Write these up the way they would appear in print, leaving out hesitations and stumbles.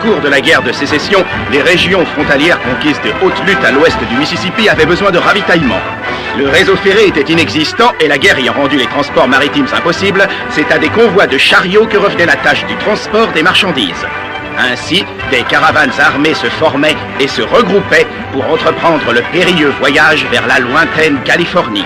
cours de la guerre de sécession, les régions frontalières conquises de haute lutte à l'ouest du Mississippi avaient besoin de ravitaillement. Le réseau ferré était inexistant et la guerre ayant rendu les transports maritimes impossibles, c'est à des convois de chariots que revenait la tâche du transport des marchandises. Ainsi, des caravanes armées se formaient et se regroupaient pour entreprendre le périlleux voyage vers la lointaine Californie.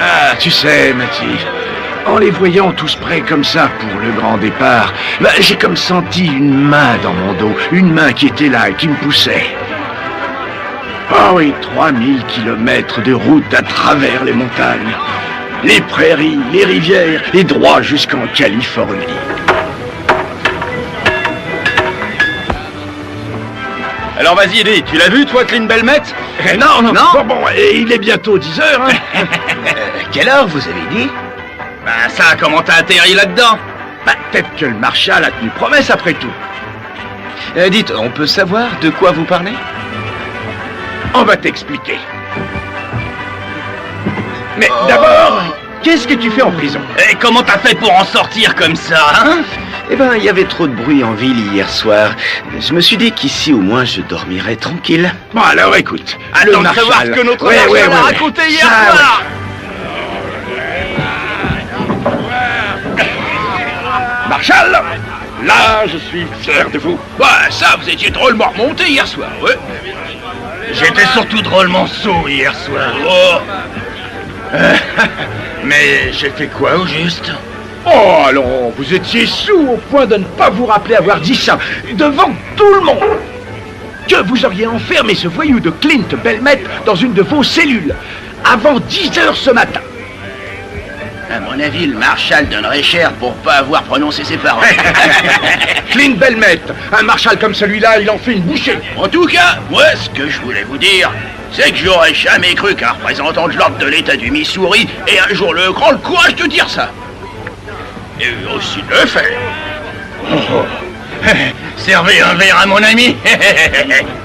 Ah, tu sais, Mathilde, en les voyant tous prêts comme ça pour le grand départ, j'ai comme senti une main dans mon dos, une main qui était là et qui me poussait. Ah oui, 3000 kilomètres de route à travers les montagnes, les prairies, les rivières, et droit jusqu'en Californie. Alors vas-y, dis, tu l'as vu, toi, Clint Belmet? Non. Bon, et il est bientôt 10 heures, hein. Quelle heure, vous avez dit? Ben ça, comment t'as atterri là-dedans? Peut-être que le Marshal a tenu promesse après tout. Dites, on peut savoir de quoi vous parlez? On va t'expliquer. Mais d'abord, qu'est-ce que tu fais en prison? Et comment t'as fait pour en sortir comme ça, hein? Eh ben, il y avait trop de bruit en ville hier soir. Je me suis dit qu'ici, au moins, je dormirais tranquille. Bon, alors écoute. Attends de savoir ce que notre Marshal a raconté hier soir. Marshal, là, je suis fier de vous. Ouais, ça, vous étiez drôlement remonté hier soir, ouais. J'étais surtout drôlement sot hier soir. Oh. Mais j'ai fait quoi au juste? Oh, allons, vous étiez sous au point de ne pas vous rappeler avoir dit ça devant tout le monde. Que vous auriez enfermé ce voyou de Clint Belmet dans une de vos cellules avant 10 heures ce matin. À mon avis, le Marshal donnerait cher pour pas avoir prononcé ses paroles. Clint Belmet, un Marshal comme celui-là, il en fait une bouchée. En tout cas, moi, ce que je voulais vous dire, c'est que j'aurais jamais cru qu'un représentant de l'ordre de l'État du Missouri ait un jour le courage de dire ça. Et aussi de le faire. Servez un verre à mon ami.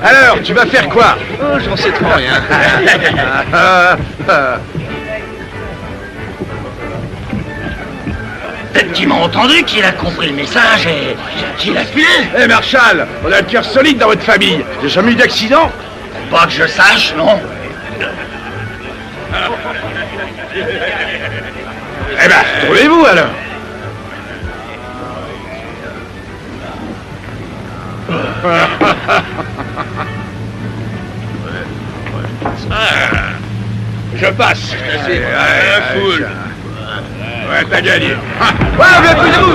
Alors, tu vas faire quoi? Oh, j'en sais trop rien. Peut-être qu'il m'a entendu, qu'il a compris le message et qu'il a filé. Eh, Marshal, on a le cœur solide dans votre famille. J'ai jamais eu d'accident? Pas que je sache, non. Eh ben, trouvez-vous alors. Je passe. Foule. Ouais, t'as gagné. Ouais, poussez-vous!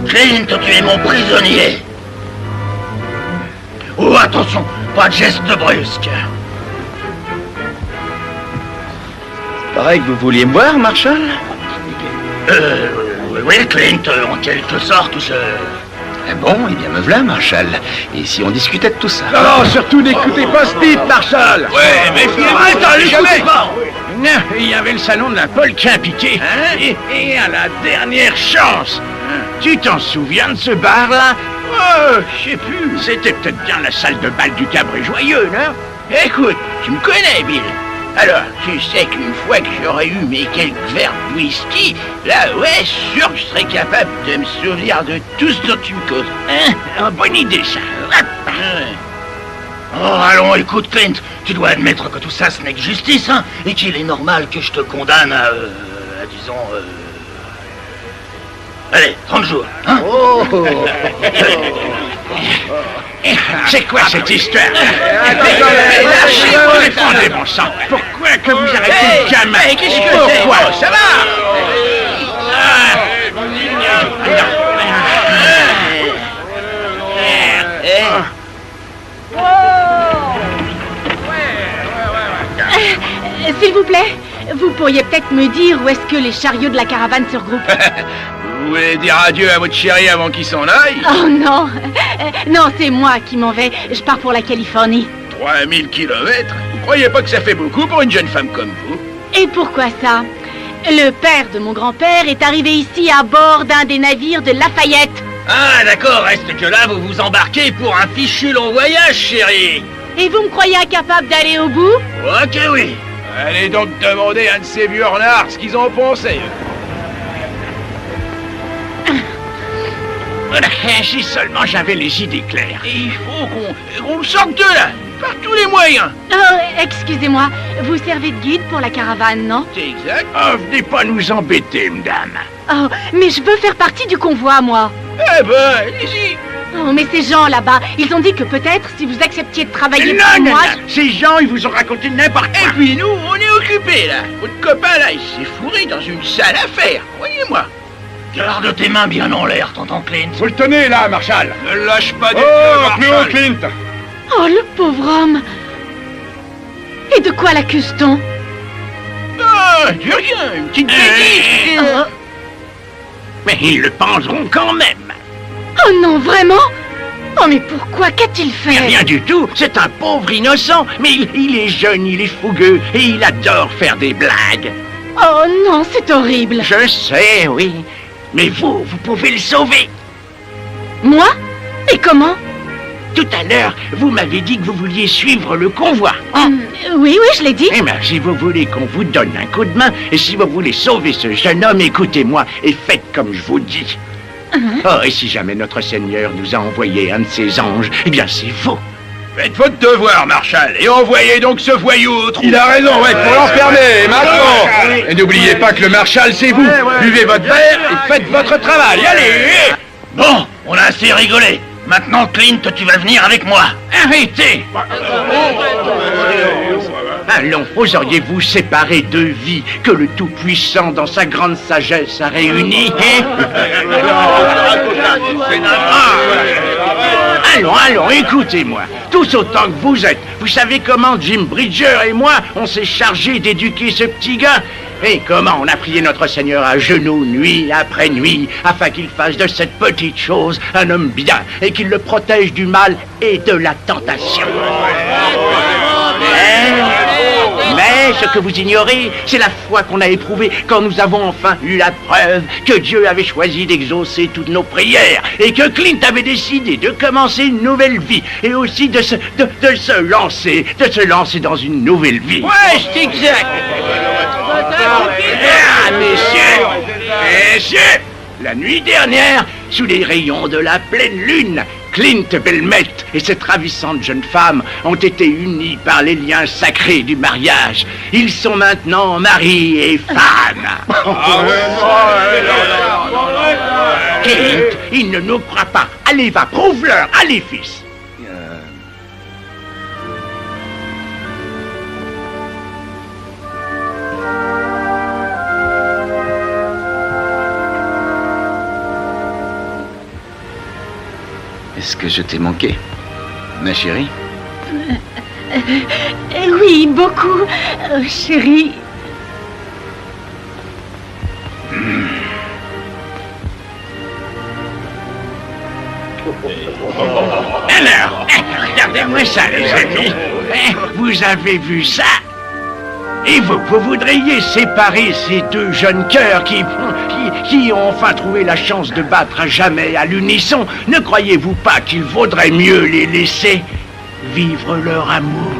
Clint, tu es mon prisonnier. Oh, attention, pas de geste brusque. Pareil que vous vouliez me voir, Marshal? Oui, Clint, en quelque sorte, je... Bon, eh bien me voilà, Marshal. Et si on discutait de tout ça? Non, surtout n'écoutez pas ce type, Marshal. Ouais, mais Arrête, jamais pas. Non, il y avait le salon de la Polk impliqué. Et à la dernière chance. Tu t'en souviens de ce bar-là? Oh, je sais plus. C'était peut-être bien la salle de bal du Cabré Joyeux, non? Écoute, tu me connais, Bill. Alors, tu sais qu'une fois que j'aurais eu mes quelques verres de whisky, là, ouais, sûr que je serais capable de me souvenir de tout ce dont tu me causes. Hein? Bonne idée, ça. Oh, allons, écoute, Clint, tu dois admettre que tout ça, ce n'est que justice, hein, et qu'il est normal que je te condamne à disons, allez, 30 jours, hein? Oh. C'est quoi cette histoire? Lâchez-moi, Défendez mon sang. Pourquoi que vous arrêtez le gamin? Qu'est-ce que c'est? Pourquoi? Ça va? S'il vous plaît, vous pourriez peut-être me dire où est-ce que les chariots de la caravane se regroupent? Vous voulez dire adieu à votre chéri avant qu'il s'en aille? Oh non, non, c'est moi qui m'en vais. Je pars pour la Californie. 3000 kilomètres? Vous croyez pas que ça fait beaucoup pour une jeune femme comme vous? Et pourquoi ça? Le père de mon grand-père est arrivé ici à bord d'un des navires de Lafayette. Ah d'accord, reste que là vous vous embarquez pour un fichu long voyage, chérie. Et vous me croyez incapable d'aller au bout? Ok oui. Allez donc demander à un de ces vieux renards ce qu'ils en pensaient. Si seulement j'avais les idées claires. Il faut qu'on le sorte de là, par tous les moyens. Oh, excusez-moi, vous servez de guide pour la caravane, non? C'est exact. Oh, venez pas nous embêter, madame. Oh, mais je veux faire partie du convoi, moi. Eh ben, allez-y. Oh, mais ces gens là-bas, ils ont dit que peut-être si vous acceptiez de travailler Non, pour non, moi... non. Ces gens, ils vous ont raconté n'importe Et quoi. puis nous, on est occupés là. Votre copain là, il s'est fourré dans une sale affaire. Voyez-moi. Garde tes mains bien en l'air, tonton Clint. Vous le tenez là, Marshall. Ne lâche pas des Oh, Cléo Clint. Oh, le pauvre homme. Et de quoi l'accuse-t-on? Ah, de rien, une petite bêtise. Oh, Mais ils le penseront quand même. oh non, vraiment? Oh, mais pourquoi? Qu'a-t-il fait? Rien du tout, c'est un pauvre innocent. Mais il est jeune, il est fougueux et il adore faire des blagues. Oh non, c'est horrible. Je sais, oui. Mais vous pouvez le sauver. Moi? Et comment? Tout à l'heure, vous m'avez dit que vous vouliez suivre le convoi. Hein? Oui, oui, je l'ai dit. Eh bien, si vous voulez qu'on vous donne un coup de main, et si vous voulez sauver ce jeune homme, écoutez-moi et faites comme je vous dis. Oh, et si jamais notre Seigneur nous a envoyé un de ses anges, eh bien c'est vous. Faites votre devoir, Marshall, et envoyez donc ce voyou au trou. Il a raison, ouais, pour l'enfermer, maintenant. Et n'oubliez pas que le Marshall, c'est vous. Buvez votre verre et faites votre travail. Allez. Bon, on a assez rigolé. Maintenant, Clint, tu vas venir avec moi. Arrêtez! Allons, oseriez-vous séparer deux vies que le Tout-Puissant, dans sa grande sagesse, a réunies, hein? Allons, écoutez-moi. Tous autant que vous êtes. Vous savez comment Jim Bridger et moi, on s'est chargé d'éduquer ce petit gars? Et comment on a prié notre Seigneur à genoux, nuit après nuit, afin qu'il fasse de cette petite chose un homme bien, et qu'il le protège du mal et de la tentation. Mais ce que vous ignorez, c'est la foi qu'on a éprouvée quand nous avons enfin eu la preuve que Dieu avait choisi d'exaucer toutes nos prières et que Clint avait décidé de commencer une nouvelle vie et aussi de se lancer dans une nouvelle vie. Ouais, c'est exact. Ah, messieurs, la nuit dernière, sous les rayons de la pleine lune, Clint Belmet et cette ravissante jeune femme ont été unis par les liens sacrés du mariage. Ils sont maintenant mari et femme. Clint, il ne nous croit pas. Allez, va, prouve-leur. Allez, fils. Est-ce que je t'ai manqué, ma chérie? Oui, beaucoup, chérie. Alors, regardez-moi ça, les amis. Vous avez vu ça? Et vous voudriez séparer ces deux jeunes cœurs qui ont enfin trouvé la chance de battre à jamais à l'unisson? Ne croyez-vous pas qu'il vaudrait mieux les laisser vivre leur amour?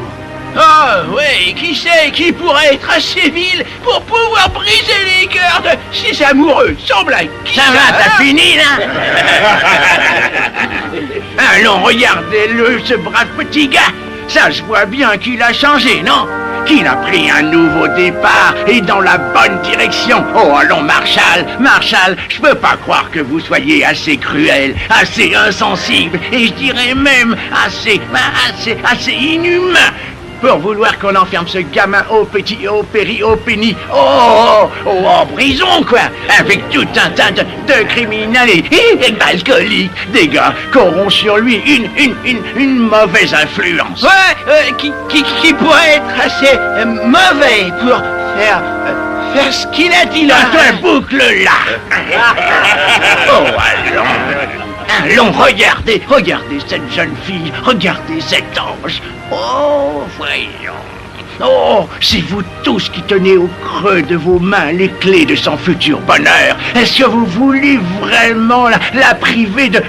Oh, ouais, qui sait qui pourrait être assez vil pour pouvoir briser les cœurs de ces amoureux, sans blague. Ça va, t'as fini, là? Allons, regardez-le, ce brave petit gars. Ça se voit bien qu'il a changé, non? Qu'il a pris un nouveau départ et dans la bonne direction. Oh, allons, Marshall, je peux pas croire que vous soyez assez cruel, assez insensible, et je dirais même assez inhumain pour vouloir qu'on enferme ce gamin au péni, en prison, quoi, avec tout un tas de criminels et d'alcooliques, des gars qui auront sur lui une mauvaise influence. Ouais, qui pourrait être assez mauvais pour faire ce qu'il a dit là. Toi, boucle là. Oh, allons, regardez cette jeune fille, regardez cet ange. Oh, voyons. Oh, c'est vous tous qui tenez au creux de vos mains les clés de son futur bonheur. Est-ce que vous voulez vraiment la priver de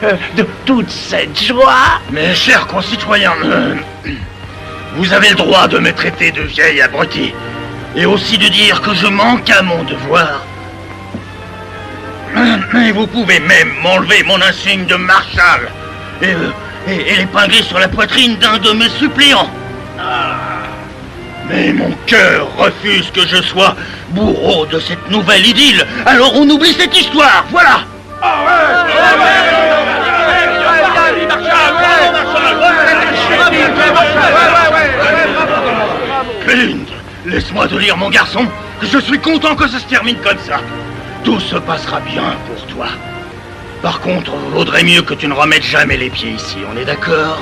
toute cette joie? Mes chers concitoyens, vous avez le droit de me traiter de vieille abrutie, et aussi de dire que je manque à mon devoir. Et vous pouvez même m'enlever mon insigne de marshal et l'épingler sur la poitrine d'un de mes suppléants. Mais mon cœur refuse que je sois bourreau de cette nouvelle idylle. Alors on oublie cette histoire, voilà. Clint, laisse-moi te dire, mon garçon, que je suis content que ça se termine comme ça. Tout se passera bien pour toi. Par contre, vaudrait mieux que tu ne remettes jamais les pieds ici, on est d'accord?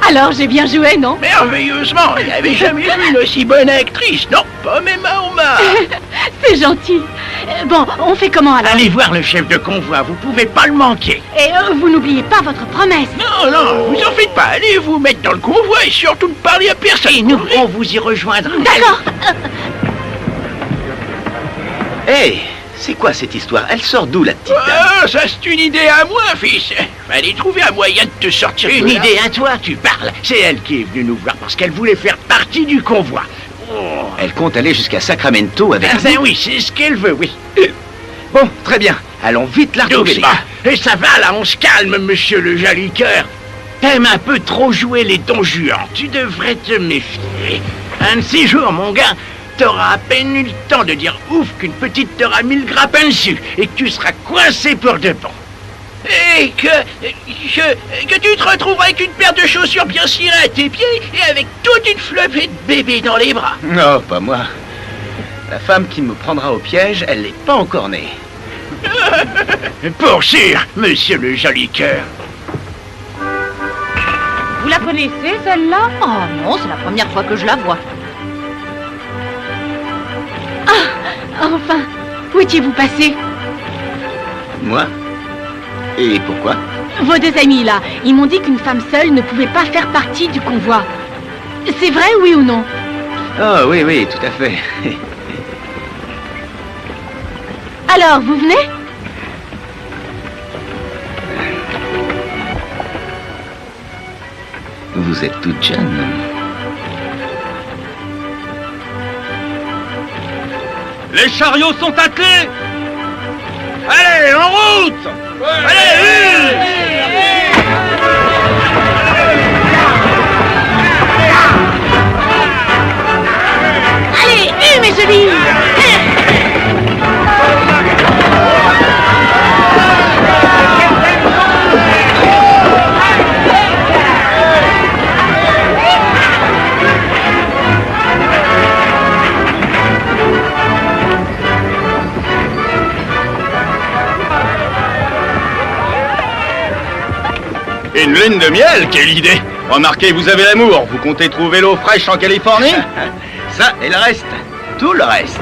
Alors j'ai bien joué, non? Merveilleusement, il n'avait jamais vu une aussi bonne actrice. Non, pas même à Omar. C'est gentil. Bon, on fait comment alors? Allez voir le chef de convoi, vous pouvez pas le manquer. Et vous n'oubliez pas votre promesse. Non, vous en faites pas, allez vous mettre dans le convoi et surtout ne parlez à personne. Et nous, on vous y rejoindra. D'accord. Hé, c'est quoi cette histoire? Elle sort d'où, la petite dame? Ah, ça c'est une idée à moi, fils. Fallait trouver un moyen de te sortir. Une idée à toi, tu parles. C'est elle qui est venue nous voir parce qu'elle voulait faire partie du convoi. Oh. Elle compte aller jusqu'à Sacramento avec Ben oui, c'est ce qu'elle veut, oui. Bon, très bien. Allons vite la retrouver. Doucement. Et ça va, là, on se calme, monsieur le joli cœur. T'aimes un peu trop jouer les Don Juan. Tu devrais te méfier. Un de ces jours, mon gars, t'auras à peine eu le temps de dire ouf qu'une petite t'aura mis le grappin dessus et que tu seras coincé pour de bon. Et que tu te retrouveras avec une paire de chaussures bien cirées à tes pieds et avec toute une flopée de bébés dans les bras. Non, pas moi. La femme qui me prendra au piège, elle n'est pas encore née. Pour sûr, monsieur le joli cœur. Vous la connaissez, celle-là? Oh non, c'est la première fois que je la vois. Ah, enfin, où étiez-vous passé? Moi? Et pourquoi? Vos deux amis, là, ils m'ont dit qu'une femme seule ne pouvait pas faire partie du convoi. C'est vrai, oui ou non? Oh, oui, tout à fait. Alors, vous venez? Vous êtes toute jeune. Les chariots sont attelés. Allez, en route. Allez, Allez, mes jolis! Une lune de miel, quelle idée! Remarquez, vous avez l'amour, vous comptez trouver l'eau fraîche en Californie? Ça et le reste. Tout le reste.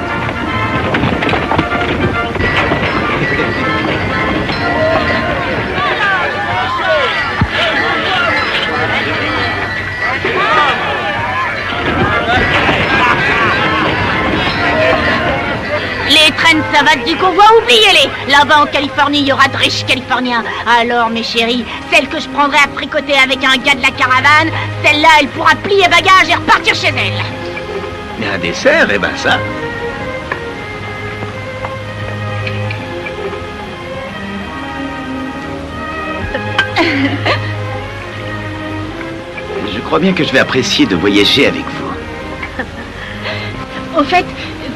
Les traînes savates du convoi, oubliez-les! Là-bas en Californie, il y aura de riches Californiens. Alors, mes chéris, celle que je prendrai à tricoter avec un gars de la caravane, celle-là, elle pourra plier bagages et repartir chez elle. Mais un dessert, eh ben ça. Je crois bien que je vais apprécier de voyager avec vous. Au fait,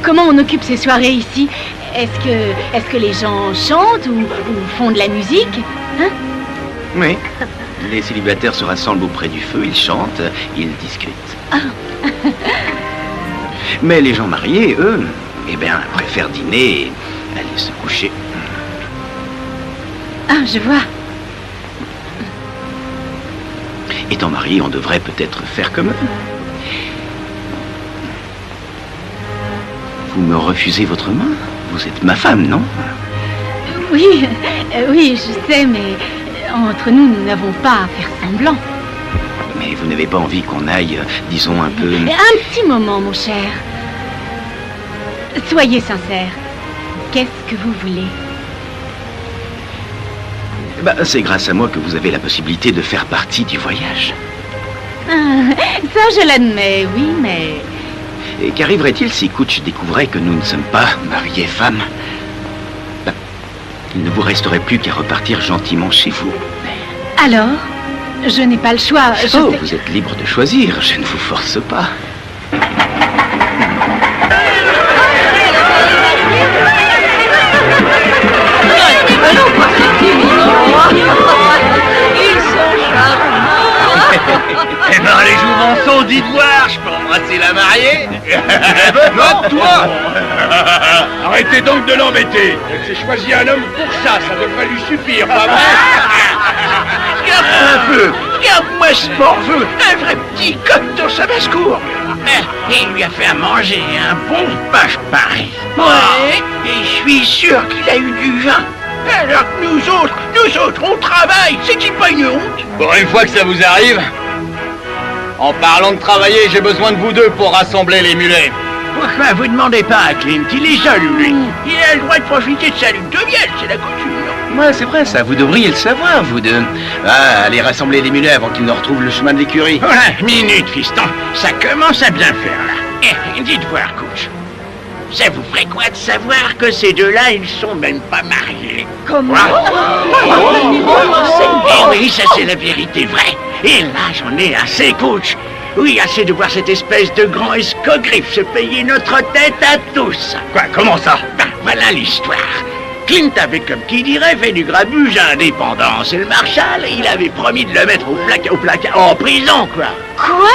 comment on occupe ces soirées ici? Est-ce que les gens chantent ou font de la musique? Hein? Oui. Les célibataires se rassemblent auprès du feu, ils chantent, ils discutent. Mais les gens mariés, eux, eh bien, préfèrent dîner et aller se coucher. Ah, je vois. Étant mariés, on devrait peut-être faire comme eux. Vous me refusez votre main? Vous êtes ma femme, non? Oui, oui, je sais, mais entre nous, nous n'avons pas à faire semblant. Mais vous n'avez pas envie qu'on aille, disons, un peu... Un petit moment, mon cher. Soyez sincère. Qu'est-ce que vous voulez? Bah, c'est grâce à moi que vous avez la possibilité de faire partie du voyage. Ah, ça, je l'admets, oui, mais... Et qu'arriverait-il si Kutch découvrait que nous ne sommes pas mariés femmes? Bah, il ne vous resterait plus qu'à repartir gentiment chez vous. Alors, je n'ai pas le choix. Vous êtes libre de choisir, je ne vous force pas. Eh ben, les jouvenceaux, dites voir, je peux embrasser la mariée? Note-toi. Arrêtez donc de l'embêter. Elle s'est choisi un homme pour ça devrait lui suffire, pas vrai? Regarde un peu. Regarde-moi ce morveux. Un vrai petit coq dans sa basse-cour. Il lui a fait à manger un bon pain pareil. Ouais. Et je suis sûr qu'il a eu du vin. Alors que nous autres, on travaille. C'est-il pas une honte? Pour une fois que ça vous arrive, en parlant de travailler, j'ai besoin de vous deux pour rassembler les mulets. Pourquoi vous demandez pas à Clint? Il est seul, lui. Il a le droit de profiter de sa lune de miel, c'est la coutume. Ouais, c'est vrai, ça, vous devriez le savoir, vous deux. Ah, allez rassembler les mulets avant qu'ils ne retrouvent le chemin de l'écurie. Voilà, minute, fiston. Ça commence à bien faire, là. Dites voir, Kutch. Ça vous ferait quoi de savoir que ces deux-là, ils sont même pas mariés? Comment? Eh oui, ça c'est la vérité vraie. Et là, j'en ai assez, Kutch. Oui, assez de voir cette espèce de grand escogriffe se payer notre tête à tous. Quoi, comment ça? Ben, voilà l'histoire. Clint avait, comme qui dirait, fait du grabuge à Indépendance. Et le Marshal, il avait promis de le mettre au placard, en prison, quoi. Quoi?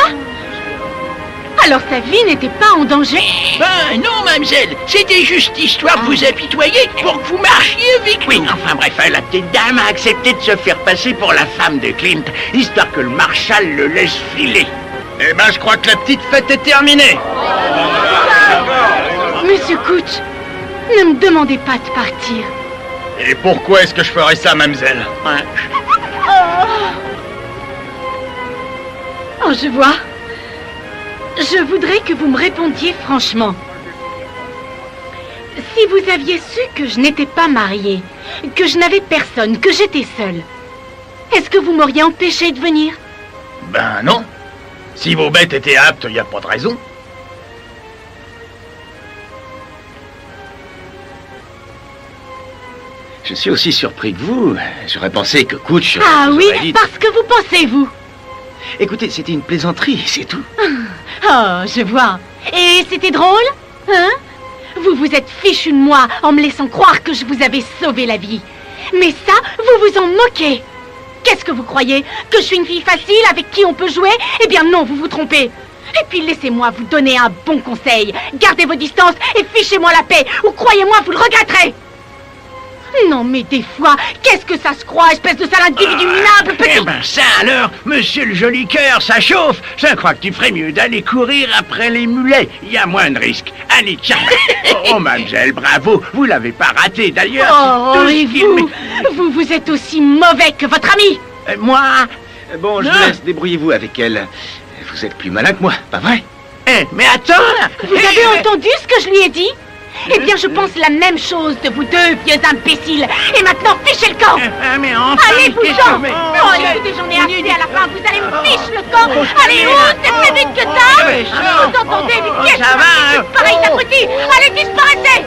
Alors sa vie n'était pas en danger? Ben non, mademoiselle, c'était juste histoire de vous apitoyer pour que vous marchiez avec nous. Oui, enfin bref, la petite dame a accepté de se faire passer pour la femme de Clint, histoire que le Marshal le laisse filer. Eh ben, je crois que la petite fête est terminée. Monsieur Kutch, ne me demandez pas de partir. Et pourquoi est-ce que je ferais ça, mademoiselle? Oh, je vois. Je voudrais que vous me répondiez franchement. Si vous aviez su que je n'étais pas mariée, que je n'avais personne, que j'étais seule, est-ce que vous m'auriez empêché de venir? Ben non. Si vos bêtes étaient aptes, il n'y a pas de raison. Je suis aussi surpris que vous. J'aurais pensé que Kutch... Ah vous oui, aurait dit... parce que vous pensez, vous. Écoutez, c'était une plaisanterie, c'est tout. Oh, je vois. Et c'était drôle, hein? Vous vous êtes fichu de moi en me laissant croire que je vous avais sauvé la vie. Mais ça, vous vous en moquez. Qu'est-ce que vous croyez? Que je suis une fille facile avec qui on peut jouer? Eh bien non, vous vous trompez. Et puis laissez-moi vous donner un bon conseil. Gardez vos distances et fichez-moi la paix, ou croyez-moi, vous le regretterez. Non, mais des fois, qu'est-ce que ça se croit, espèce de sale individu minable, petit... Eh ben ça alors, monsieur le joli cœur, ça chauffe. Je crois que tu ferais mieux d'aller courir après les mulets. Il y a moins de risques. Allez, tiens. Oh, mademoiselle, bravo. Vous l'avez pas raté, d'ailleurs. Oh, et vous êtes aussi mauvais que votre ami. Moi? Bon, je vous laisse, débrouillez-vous avec elle. Vous êtes plus malin que moi, pas vrai? Mais attends. Vous avez entendu ce que je lui ai dit? Eh bien, je pense la même chose de vous deux, vieux imbéciles. Et maintenant, fichez le camp. Mais enfin, allez, vous-en. Oh, écoutez, j'en ai assez à la fin. Vous allez me ficher le camp. Allez, c'est plus vite que ça. Vous entendez, mais qu'est-ce que c'est pareil d'abruti? Allez, disparaissez.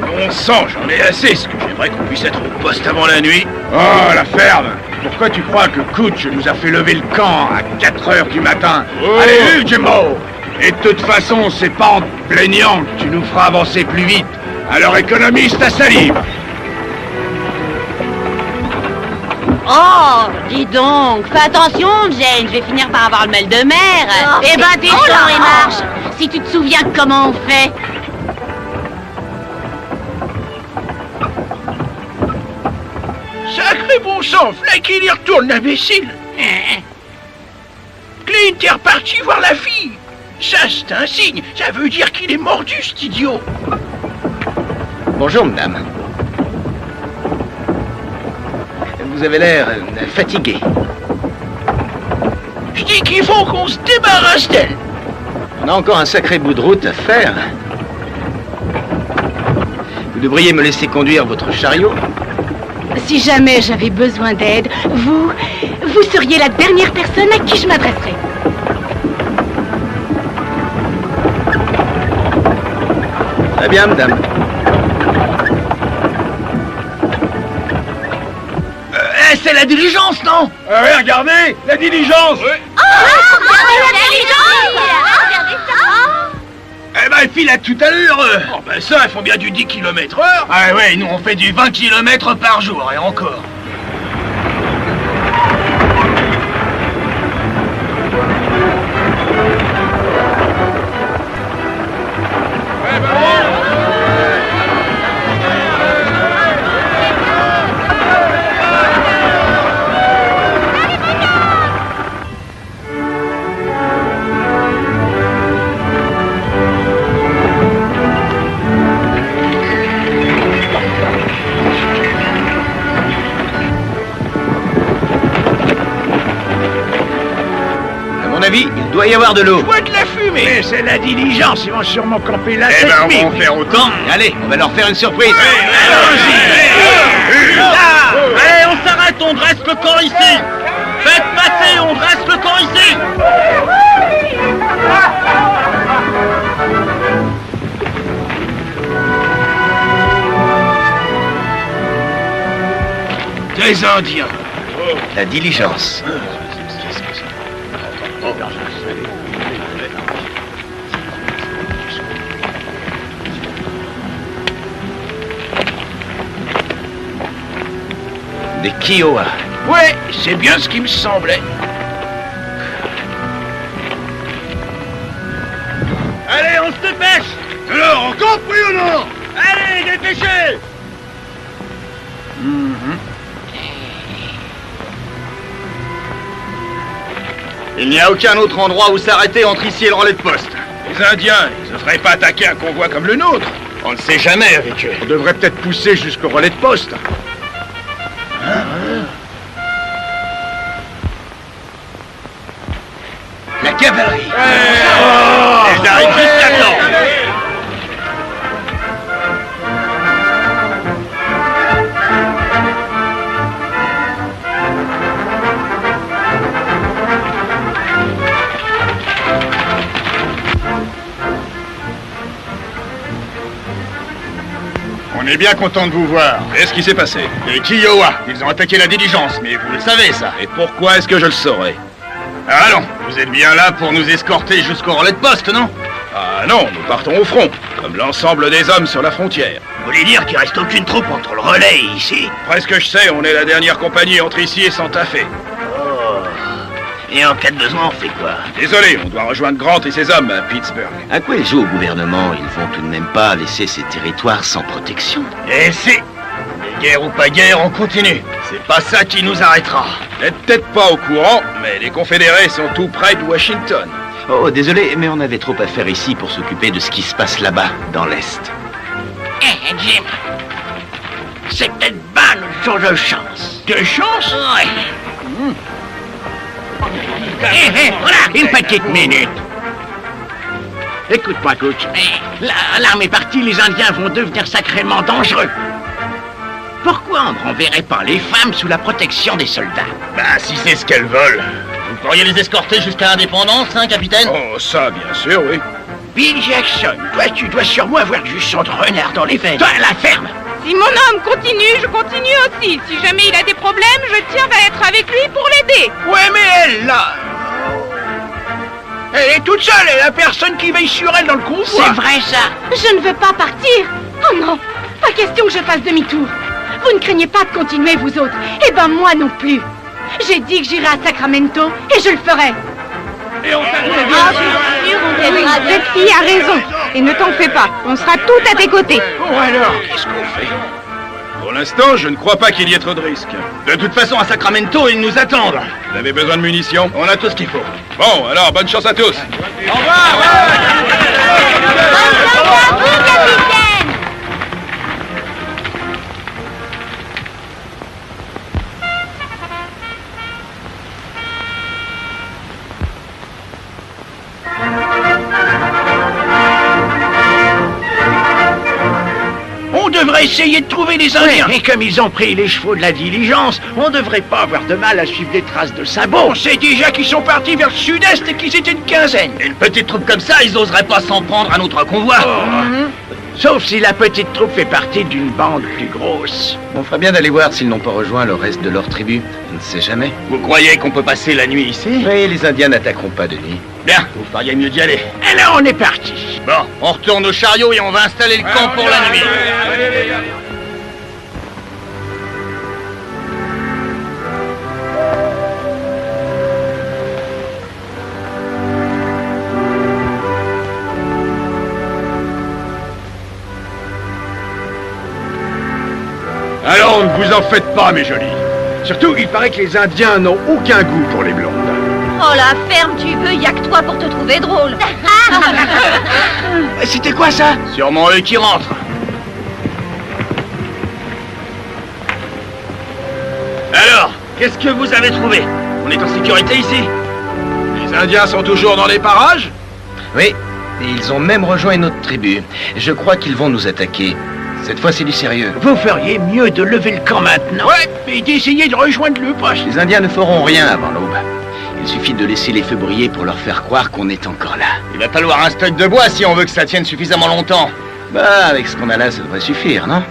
Bon sang, j'en ai assez. Ce que j'aimerais qu'on puisse être au poste avant la nuit. Oh, la ferme. Pourquoi tu crois que Kutch nous a fait lever le camp à 4 heures du matin? Allez, Jimbo! Et de toute façon, c'est pas en te plaignant que tu nous feras avancer plus vite. Alors économise ta salive. Oh, dis donc, fais attention, Jane, je vais finir par avoir le mal de mer. Eh ben, descends et marche. si tu te souviens comment on fait. Sacré bon sang, Flack, il y retourne, l'imbécile. Clint est reparti voir la fille. Ça, c'est un signe. Ça veut dire qu'il est mordu, cet idiot. Bonjour, madame. Vous avez l'air fatigué. Je dis qu'il faut qu'on se débarrasse d'elle. On a encore un sacré bout de route à faire. Vous devriez me laisser conduire votre chariot. Si jamais j'avais besoin d'aide, vous seriez la dernière personne à qui je m'adresserais. Très bien, madame. C'est la diligence, non? Ouais, regardez, la diligence. Eh ben, elle file à tout à l'heure. Oh, ben ça, elles font bien du 10 km/h. Ah ouais, nous on fait du 20 km par jour, et encore. Il doit y avoir de l'eau. Je vois de la fumée. Mais c'est la diligence, ils vont sûrement camper là. Eh ben, on va en faire autant. Allez, on va leur faire une surprise. Allez, on s'arrête, on dresse le camp ici. Faites passer, on dresse le camp ici. Des Indiens. La diligence. Des Kiowa. Ouais, c'est bien ce qui me semblait. Allez, on se dépêche. Alors, encore pris ou non? Allez, dépêchez. Il n'y a aucun autre endroit où s'arrêter entre ici et le relais de poste. Les Indiens, ils ne feraient pas attaquer un convoi comme le nôtre. On ne sait jamais avec eux. On devrait peut-être pousser jusqu'au relais de poste. La cavalerie. Ils arrivent jusqu'à temps. On est bien content de vous voir. Qu'est-ce qui s'est passé? Les Kiowa, ils ont attaqué la diligence, mais vous le savez ça. Et pourquoi est-ce que je le saurais? Ah non, vous êtes bien là pour nous escorter jusqu'au relais de poste, non? Ah non, nous partons au front, comme l'ensemble des hommes sur la frontière. Vous voulez dire qu'il reste aucune troupe entre le relais et ici? Presque je sais, on est la dernière compagnie entre ici et Santa Fe. Et en cas de besoin, on fait quoi? Désolé, on doit rejoindre Grant et ses hommes à Pittsburgh. À quoi ils jouent au gouvernement? Ils vont tout de même pas laisser ces territoires sans protection. Et si, mais guerre ou pas guerre, on continue. C'est pas ça qui nous arrêtera. Vous n'êtes peut-être pas au courant, mais les confédérés sont tout près de Washington. Oh, désolé, mais on avait trop à faire ici pour s'occuper de ce qui se passe là-bas, dans l'Est. Eh, Jim, c'est peut-être pas notre jour de chance. De chance? Ouais. Voilà, une petite minute. Écoute-moi, coach. L'arme est partie, les Indiens vont devenir sacrément dangereux. Pourquoi on ne renverrait pas les femmes sous la protection des soldats? Bah, si c'est ce qu'elles veulent. Vous pourriez les escorter jusqu'à Indépendance, hein, capitaine? Oh, ça, bien sûr, oui. Bill Jackson, toi, tu dois sûrement avoir du sang de renard dans les veines. Toi, la ferme. Si mon homme continue, je continue aussi. Si jamais il a des problèmes, je tiens à être avec lui pour l'aider. Ouais, mais elle, là... Elle est toute seule, elle a personne qui veille sur elle dans le convoi. C'est vrai, ça. Je ne veux pas partir. Oh non, pas question que je fasse demi-tour. Vous ne craignez pas de continuer, vous autres. Eh ben, moi non plus. J'ai dit que j'irai à Sacramento et je le ferai. Et on Ah, bien sûr, on t'aidera. Vous êtes fille a raison. Et ne t'en fais pas, on sera tout à tes côtés. Bon alors, qu'est-ce qu'on fait? Pour l'instant, je ne crois pas qu'il y ait trop de risques. De toute façon, à Sacramento, ils nous attendent. Vous avez besoin de munitions? On a tout ce qu'il faut. Bon, alors, bonne chance à tous. Bonne chance à vous, capitaine! On devrait essayer de trouver les Indiens. Et comme ils ont pris les chevaux de la diligence, on devrait pas avoir de mal à suivre les traces de sabots. On sait déjà qu'ils sont partis vers le sud-est et qu'ils étaient une quinzaine. Une petite troupe comme ça, ils oseraient pas s'en prendre à notre convoi. Sauf si la petite troupe fait partie d'une bande plus grosse. On ferait bien d'aller voir s'ils n'ont pas rejoint le reste de leur tribu. On ne sait jamais. Vous croyez qu'on peut passer la nuit ici? Oui, les Indiens n'attaqueront pas de nuit. Bien, vous feriez mieux d'y aller. Et là, on est parti. Bon, on retourne au chariot et on va installer le camp pour la nuit. Alors, ne vous en faites pas, mes jolis. Surtout, il paraît que les Indiens n'ont aucun goût pour les blondes. Oh la ferme, tu veux, y a que toi pour te trouver drôle. C'était quoi ça? Sûrement eux qui rentrent. Alors, qu'est-ce que vous avez trouvé? On est en sécurité ici? Les Indiens sont toujours dans les parages? Oui, et ils ont même rejoint une autre tribu. Je crois qu'ils vont nous attaquer. Cette fois, c'est du sérieux. Vous feriez mieux de lever le camp maintenant. Ouais, et d'essayer de rejoindre le poste. Les Indiens ne feront rien avant l'aube. Il suffit de laisser les feux briller pour leur faire croire qu'on est encore là. Il va falloir un stock de bois si on veut que ça tienne suffisamment longtemps. Bah, avec ce qu'on a là, ça devrait suffire, non?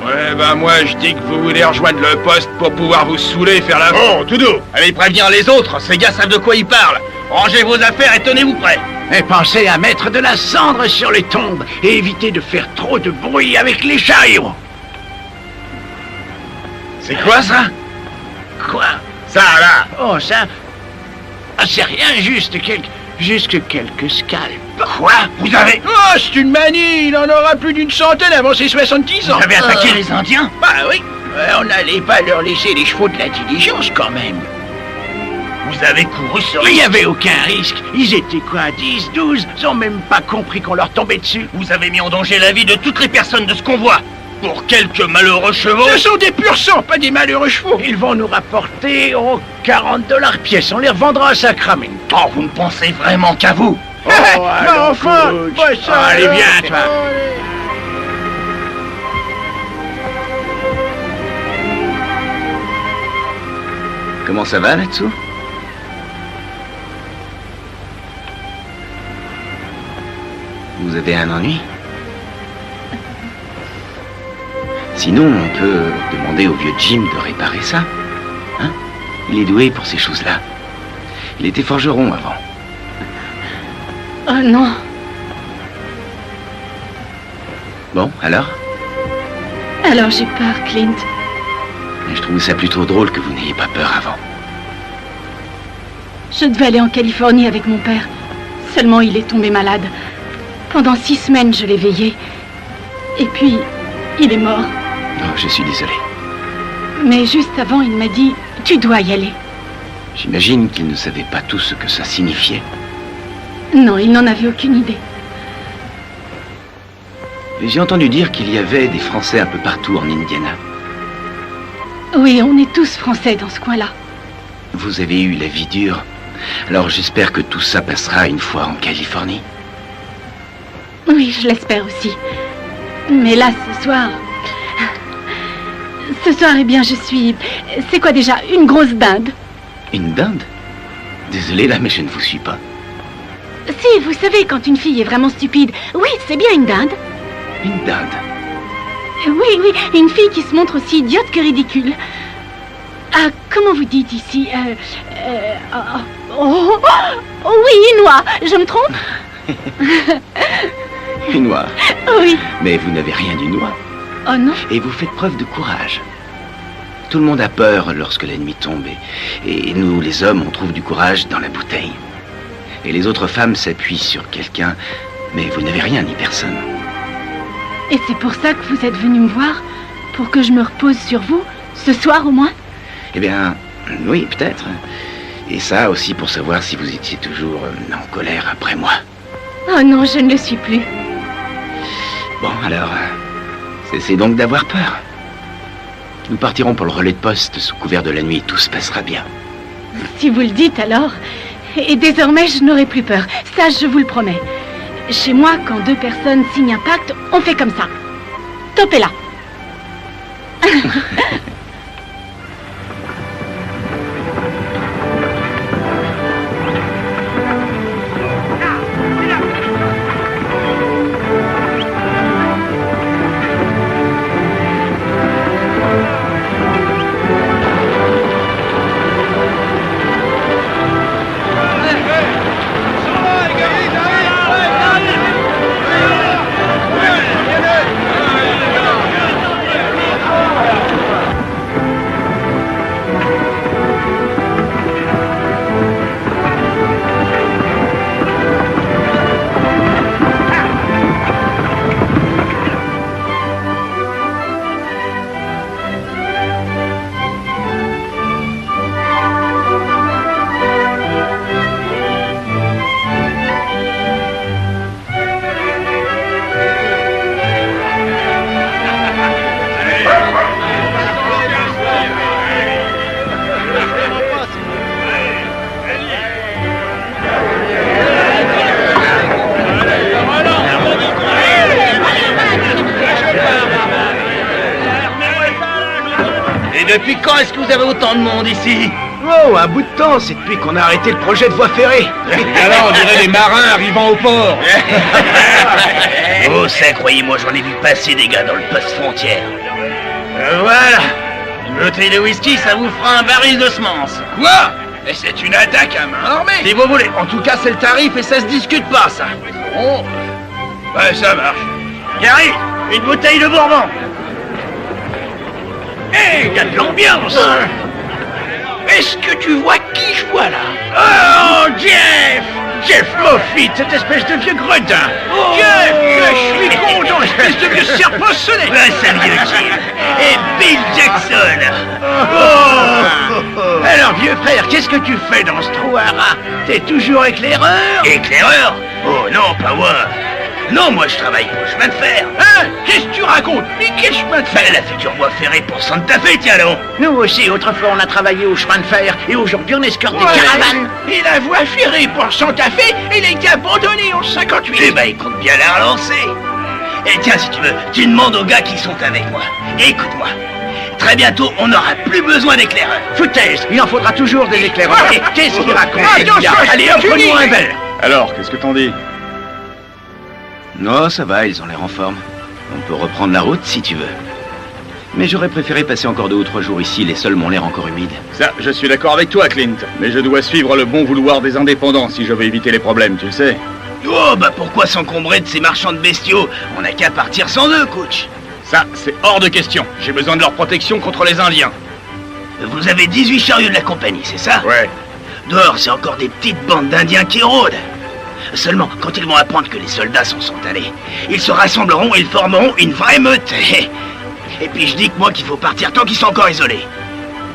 Ouais, bah moi, je dis que vous voulez rejoindre le poste pour pouvoir vous saouler et faire la... Oh, tout doux. Allez prévenir les autres, ces gars savent de quoi ils parlent. Rangez vos affaires et tenez-vous prêts. Et pensez à mettre de la cendre sur les tombes et évitez de faire trop de bruit avec les chariots. C'est quoi ça? Quoi? Ça, là. Oh, ça... Ah, c'est rien, juste quelques scalps. Quoi? Vous avez... Oh, c'est une manie. Il en aura plus d'une centaine avant ses 70 ans. Vous avez attaqué les Indiens? Bah oui. On n'allait pas leur laisser les chevaux de la diligence, quand même. Vous avez couru ce Il risque? n'y avait aucun risque. Ils étaient quoi, 10, 12? Ils ont même pas compris qu'on leur tombait dessus. Vous avez mis en danger la vie de toutes les personnes de ce convoi. Pour quelques malheureux chevaux? Ce sont des purs sangs, pas des malheureux chevaux. Ils vont nous rapporter $40 pièce. On les revendra à Sacramento. Oh, vous ne pensez vraiment qu'à vous? Oh, mais enfin, allez, viens, toi. Comment ça va, là-dessous? Vous avez un ennui? Sinon, on peut demander au vieux Jim de réparer ça. Hein? Il est doué pour ces choses-là. Il était forgeron avant. Oh non. Bon, alors? Alors j'ai peur, Clint. Je trouve ça plutôt drôle que vous n'ayez pas peur avant. Je devais aller en Californie avec mon père. Seulement, il est tombé malade. Pendant 6 semaines, je l'ai veillé. Et puis, il est mort. Oh, je suis désolé. Mais juste avant, il m'a dit « Tu dois y aller ». J'imagine qu'il ne savait pas tout ce que ça signifiait. Non, il n'en avait aucune idée. J'ai entendu dire qu'il y avait des Français un peu partout en Indiana. Oui, on est tous Français dans ce coin-là. Vous avez eu la vie dure. Alors j'espère que tout ça passera une fois en Californie. Oui, je l'espère aussi. Mais là, ce soir, eh bien, je suis... C'est quoi déjà? Une grosse dinde? Une dinde? Désolé là, mais je ne vous suis pas. Si, vous savez, quand une fille est vraiment stupide, oui, c'est bien une dinde. Une dinde? Oui, oui, une fille qui se montre aussi idiote que ridicule. Ah, comment vous dites ici oh, oui, une noix, je me trompe? Une noix? Oui. Mais vous n'avez rien d'une noix. Oh non? Et vous faites preuve de courage. Tout le monde a peur lorsque la nuit tombe. Et nous, les hommes, on trouve du courage dans la bouteille. Et les autres femmes s'appuient sur quelqu'un Mais vous n'avez rien ni personne. Et c'est pour ça que vous êtes venu me voir? Pour que je me repose sur vous? Ce soir au moins? Eh bien, oui, peut-être. Et ça aussi pour savoir si vous étiez toujours en colère après moi. Oh non, je ne le suis plus. Bon, alors, cessez donc d'avoir peur. Nous partirons pour le relais de poste sous couvert de la nuit. Tout se passera bien. Si vous le dites alors. Et désormais, je n'aurai plus peur. Ça, je vous le promets. Chez moi, quand deux personnes signent un pacte, on fait comme ça. Top est là. Depuis quand est-ce que vous avez autant de monde ici? Oh, un bout de temps, c'est depuis qu'on a arrêté le projet de voie ferrée. Alors, on dirait les marins arrivant au port. Oh, ça, croyez-moi, j'en ai vu passer des gars dans le poste frontière. Voilà. Une bouteille de whisky, ça vous fera un baril de semences. Quoi? Et c'est une attaque à main armée. Si vous voulez. En tout cas, c'est le tarif et ça se discute pas, ça. Oh. Ouais, ça marche. Gary, une bouteille de bourbon. Hé, y a de l'ambiance. Est-ce que tu vois qui je vois là? Oh, Jeff! Jeff Moffitt, cette espèce de vieux gredin. Oh, Jeff, je suis content, espèce de vieux serpent sonné. Ouais, ça vieux Jeff. Et Bill Jackson. Alors, vieux frère, qu'est-ce que tu fais dans ce trou à rats? T'es toujours éclaireur? Éclaireur? Oh non, pas moi. Non, moi je travaille pour le chemin de fer. Hein? Qu'est-ce que tu racontes? Mais quel chemin de fer? La future voie ferrée pour Santa Fe, tiens donc. Nous aussi, autrefois, on a travaillé au chemin de fer, et aujourd'hui, on escorte des caravanes. Et la voie ferrée pour Santa Fe, elle a été abandonnée en 58. Eh ben, il compte bien la relancer. Et tiens, si tu veux, tu demandes aux gars qui sont avec moi. Et écoute-moi, très bientôt, on n'aura plus besoin d'éclaireurs. Foutaise, il en faudra toujours des éclaireurs. Qu'est-ce qu'il raconte? Allez, offre-nous un verre. Alors, qu'est-ce que t'en dis? Non, ça va, ils ont l'air en forme. On peut reprendre la route si tu veux. Mais j'aurais préféré passer encore 2 ou 3 jours ici, les sols m'ont l'air encore humides. Ça, je suis d'accord avec toi, Clint. Mais je dois suivre le bon vouloir des indépendants si je veux éviter les problèmes, tu le sais. Oh, bah pourquoi s'encombrer de ces marchands de bestiaux? On n'a qu'à partir sans eux, coach. Ça, c'est hors de question. J'ai besoin de leur protection contre les Indiens. Vous avez 18 chariots de la compagnie, c'est ça? Ouais. Dehors, c'est encore des petites bandes d'Indiens qui rôdent. Seulement, quand ils vont apprendre que les soldats s'en sont allés, ils se rassembleront et ils formeront une vraie meute. Et puis je dis que moi qu'il faut partir tant qu'ils sont encore isolés.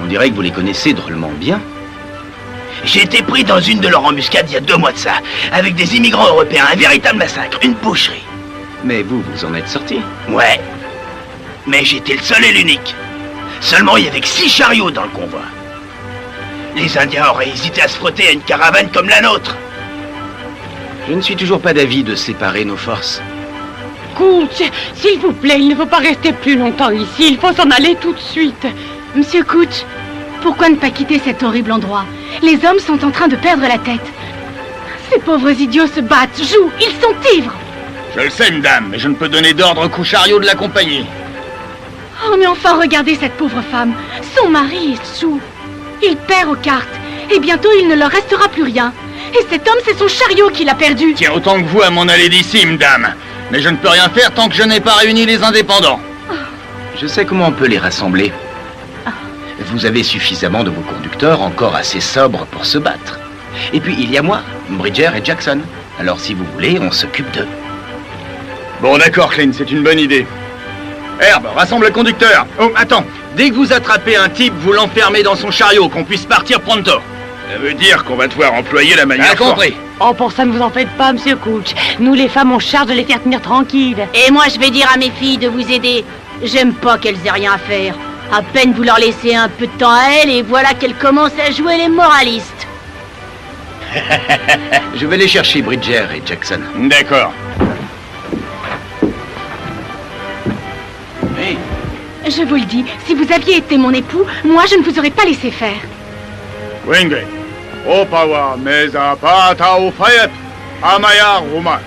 On dirait que vous les connaissez drôlement bien. J'ai été pris dans une de leurs embuscades il y a 2 mois de ça, avec des immigrants européens, un véritable massacre, une boucherie. Mais vous en êtes sorti. Ouais, mais j'étais le seul et l'unique. Seulement, il y avait que 6 chariots dans le convoi. Les Indiens auraient hésité à se frotter à une caravane comme la nôtre. Je ne suis toujours pas d'avis de séparer nos forces. Cooch, s'il vous plaît, il ne faut pas rester plus longtemps ici. Il faut s'en aller tout de suite. Monsieur Cooch, pourquoi ne pas quitter cet horrible endroit? Les hommes sont en train de perdre la tête. Ces pauvres idiots se battent, jouent, ils sont ivres. Je le sais, madame, mais je ne peux donner d'ordre qu'aux chariots de la compagnie. Oh, mais enfin, regardez cette pauvre femme. Son mari est sous. Il perd aux cartes. Et bientôt, il ne leur restera plus rien. Et cet homme, c'est son chariot qui l'a perdu. Tiens autant que vous à m'en aller d'ici, madame. Mais je ne peux rien faire tant que je n'ai pas réuni les indépendants. Je sais comment on peut les rassembler. Vous avez suffisamment de vos conducteurs encore assez sobres pour se battre. Et puis, il y a moi, Bridger et Jackson. Alors, si vous voulez, on s'occupe d'eux. Bon, d'accord, Clint, c'est une bonne idée. Herbe, rassemble le conducteur. Oh, attends. Dès que vous attrapez un type, vous l'enfermez dans son chariot, qu'on puisse partir pronto. Ça veut dire qu'on va devoir employer la manière forte. compris. Oh, pour ça, ne vous en faites pas, monsieur Couch. Nous, les femmes, on charge de les faire tenir tranquilles. Et moi, je vais dire à mes filles de vous aider. J'aime pas qu'elles aient rien à faire. À peine vous leur laissez un peu de temps à elles, et voilà qu'elles commencent à jouer les moralistes. Je vais les chercher, Bridger et Jackson. D'accord. Hey, Je vous le dis, si vous aviez été mon époux, moi je ne vous aurais pas laissé faire. Wingate. Opawa meza pata ufayet. Amaya Roma.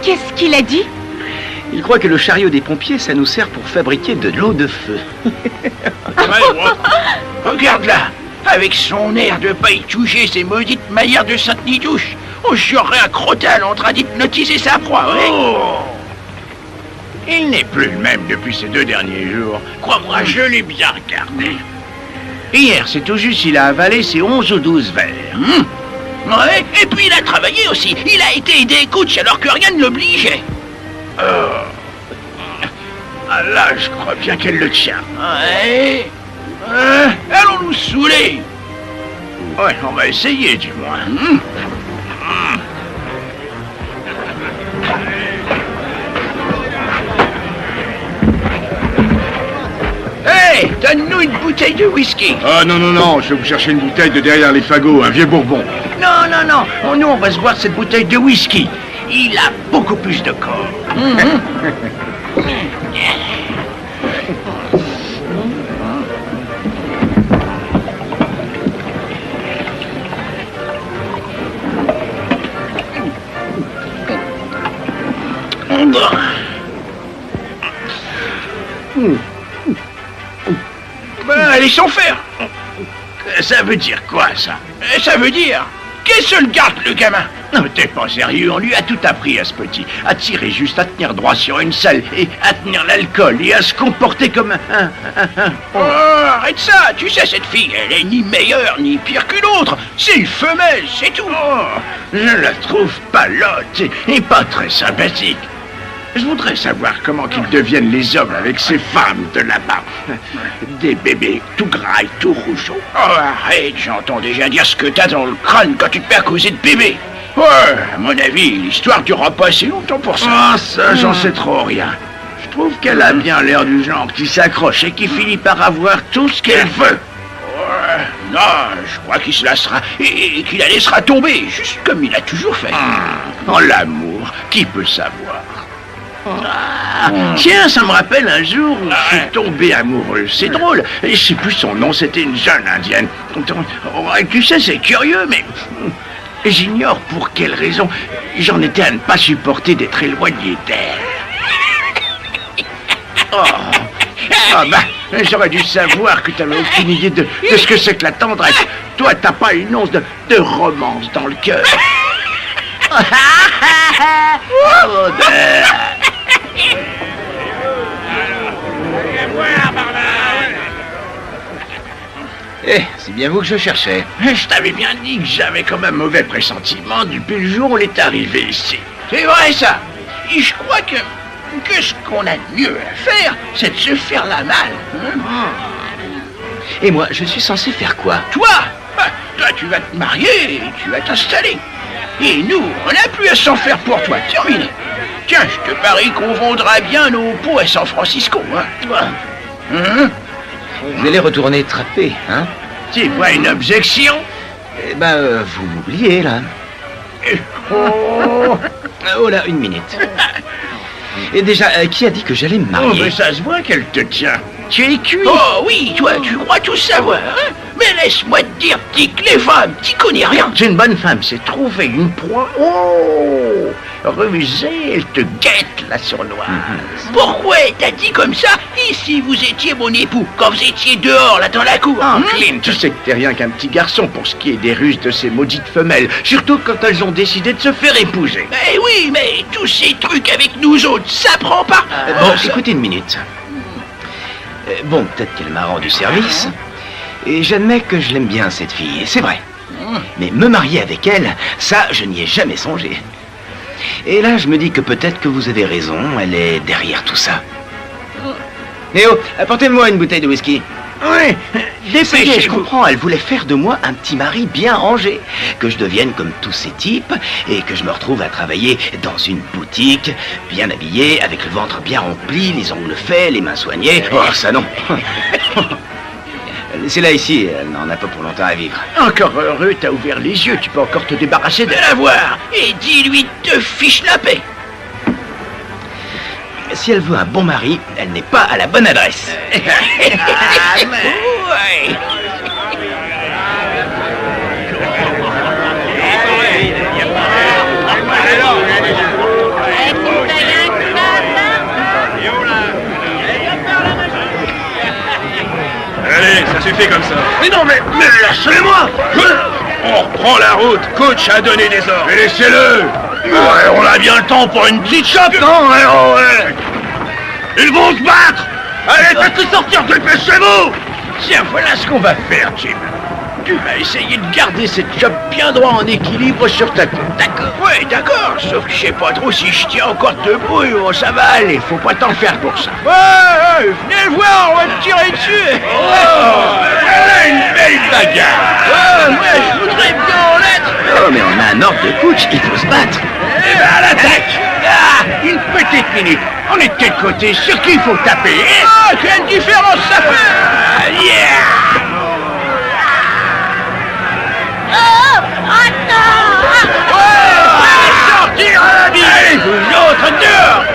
Qu'est-ce qu'il a dit? il croit que le chariot des pompiers, ça nous sert pour fabriquer de l'eau de feu. Regarde-la, avec son air de pas y toucher ses maudites manières de Sainte-Nitouche. On jurerait un crotal en train d'hypnotiser sa proie, oui. Il n'est plus le même depuis ces 2 derniers jours. Crois-moi, je l'ai bien regardé. Hier, c'est tout juste, il a avalé ses 11 ou 12 verres. Ouais, et puis il a travaillé aussi. Il a été aidé coach alors que rien ne l'obligeait. Ah là, je crois bien qu'elle le tient. Ouais. Allons nous saouler. Ouais, on va essayer du moins. Hey, donne-nous une bouteille de whisky. Ah non, non, non, je vais vous chercher une bouteille de derrière les fagots, un vieux bourbon. Non, non, non. Nous, on va se boire cette bouteille de whisky. Il a beaucoup plus de corps. Ben, laissons faire. Ça veut dire quoi, ça? Ça veut dire... Qu'est-ce le garde, le gamin? Non, t'es pas sérieux, on lui a tout appris à ce petit. À tirer juste, à tenir droit sur une selle, et à tenir l'alcool, et à se comporter comme un... Oh, arrête ça. Tu sais, cette fille, elle est ni meilleure, ni pire qu'une autre. C'est une femelle, c'est tout. Oh, je la trouve palote et pas très sympathique. Je voudrais savoir comment qu'ils deviennent les hommes avec ces femmes de là-bas. Des bébés tout gras et tout rougeaux. Oh, arrête, j'entends déjà dire ce que t'as dans le crâne quand tu te mets à causer de bébé. Ouais, à mon avis, l'histoire durera pas assez longtemps pour ça. Ah, ça, j'en sais trop rien. Je trouve qu'elle a bien l'air du genre qui s'accroche et qui finit par avoir tout ce qu'elle veut. Ouais, non, je crois qu'il se lassera et qu'il la laissera tomber, juste comme il a toujours fait. En l'amour, qui peut savoir? Tiens, ça me rappelle un jour où je suis tombé amoureux. C'est drôle. Je sais plus son nom, c'était une jeune indienne. Tu sais, c'est curieux, mais j'ignore pour quelle raison. J'en étais à ne pas supporter d'être éloigné d'elle. Ah bah, j'aurais dû savoir que t'avais aucune idée de ce que c'est que la tendresse. Toi, t'as pas une once de romance dans le cœur. Eh, c'est bien vous que je cherchais. Je t'avais bien dit que j'avais comme un mauvais pressentiment depuis le jour où on est arrivé ici. C'est vrai ça. Et je crois que ce qu'on a de mieux à faire, c'est de se faire la malle. Et moi, je suis censé faire quoi? Toi, tu vas te marier et tu vas t'installer. Et nous, on n'a plus à s'en faire pour toi. Terminé. Tiens, je te parie qu'on vendra bien nos pots à San Francisco, Vous allez retourner trapper, hein? C'est pas une objection? Eh ben, vous m'oubliez, là. Oh là, 1 minute. Et déjà, qui a dit que j'allais me Oh, marier? mais ça se voit qu'elle te tient. Tu es cuit. Oh oui, toi, tu crois tout savoir, hein? Mais laisse-moi te dire, petit que les femmes, t'y connais rien. C'est une bonne femme, c'est trouver une proie. Oh, rusée, elle te guette, la sournoise. Pourquoi t'as dit comme ça? Et si vous étiez mon époux, quand vous étiez dehors, là, dans la cour? Clint, tu sais que t'es rien qu'un petit garçon pour ce qui est des ruses de ces maudites femelles, surtout quand elles ont décidé de se faire épouser. Eh oui, mais tous ces trucs avec nous autres, ça prend pas. Bon, écoutez 1 minute. Bon, peut-être qu'elle m'a rendu service, et j'admets que je l'aime bien, cette fille, c'est vrai. Mais me marier avec elle, ça, je n'y ai jamais songé. Et là, je me dis que peut-être que vous avez raison, elle est derrière tout ça. Néo, apportez-moi une bouteille de whisky. Oui, Dépêchez, je comprends, elle voulait faire de moi un petit mari bien rangé. Que je devienne comme tous ces types et que je me retrouve à travailler dans une boutique, bien habillé, avec le ventre bien rempli, les ongles faits, les mains soignées. Oh, ça non. Laissez-la ici, elle n'en a pas pour longtemps à vivre. Encore heureux, t'as ouvert les yeux, tu peux encore te débarrasser de la voir. Et dis-lui de fiche la paix. Si elle veut un bon mari, elle n'est pas à la bonne adresse. Ouais. Allez, ça suffit comme ça. Mais non, mais lâchez-moi. On reprend la route. Coach a donné des ordres. Mais laissez-le. Ouais, on a bien le temps pour une petite chope, non? Ouais. Ils vont se battre. Allez, faites-les sortir, dépêchez-vous. Tiens, voilà ce qu'on va faire, Jim. Tu vas essayer de garder cette chope bien droit en équilibre sur ta tête. D'accord? Oui, d'accord. Sauf que je sais pas trop si je tiens encore debout. Oh, ça va aller, faut pas t'en faire pour ça. Ouais, venez le voir, on va te tirer dessus. Oh, voilà une belle bagarre. Ouais, je voudrais bien en être. Oh, mais on a un ordre de coach, il faut se battre. Eh ben, à l'attaque. Une petite minute. On est de quel côté? Sur qui il faut taper? Ah, quelle différence ça fait. Yeah. Sortir à la vie. Allez, vous autres, dehors.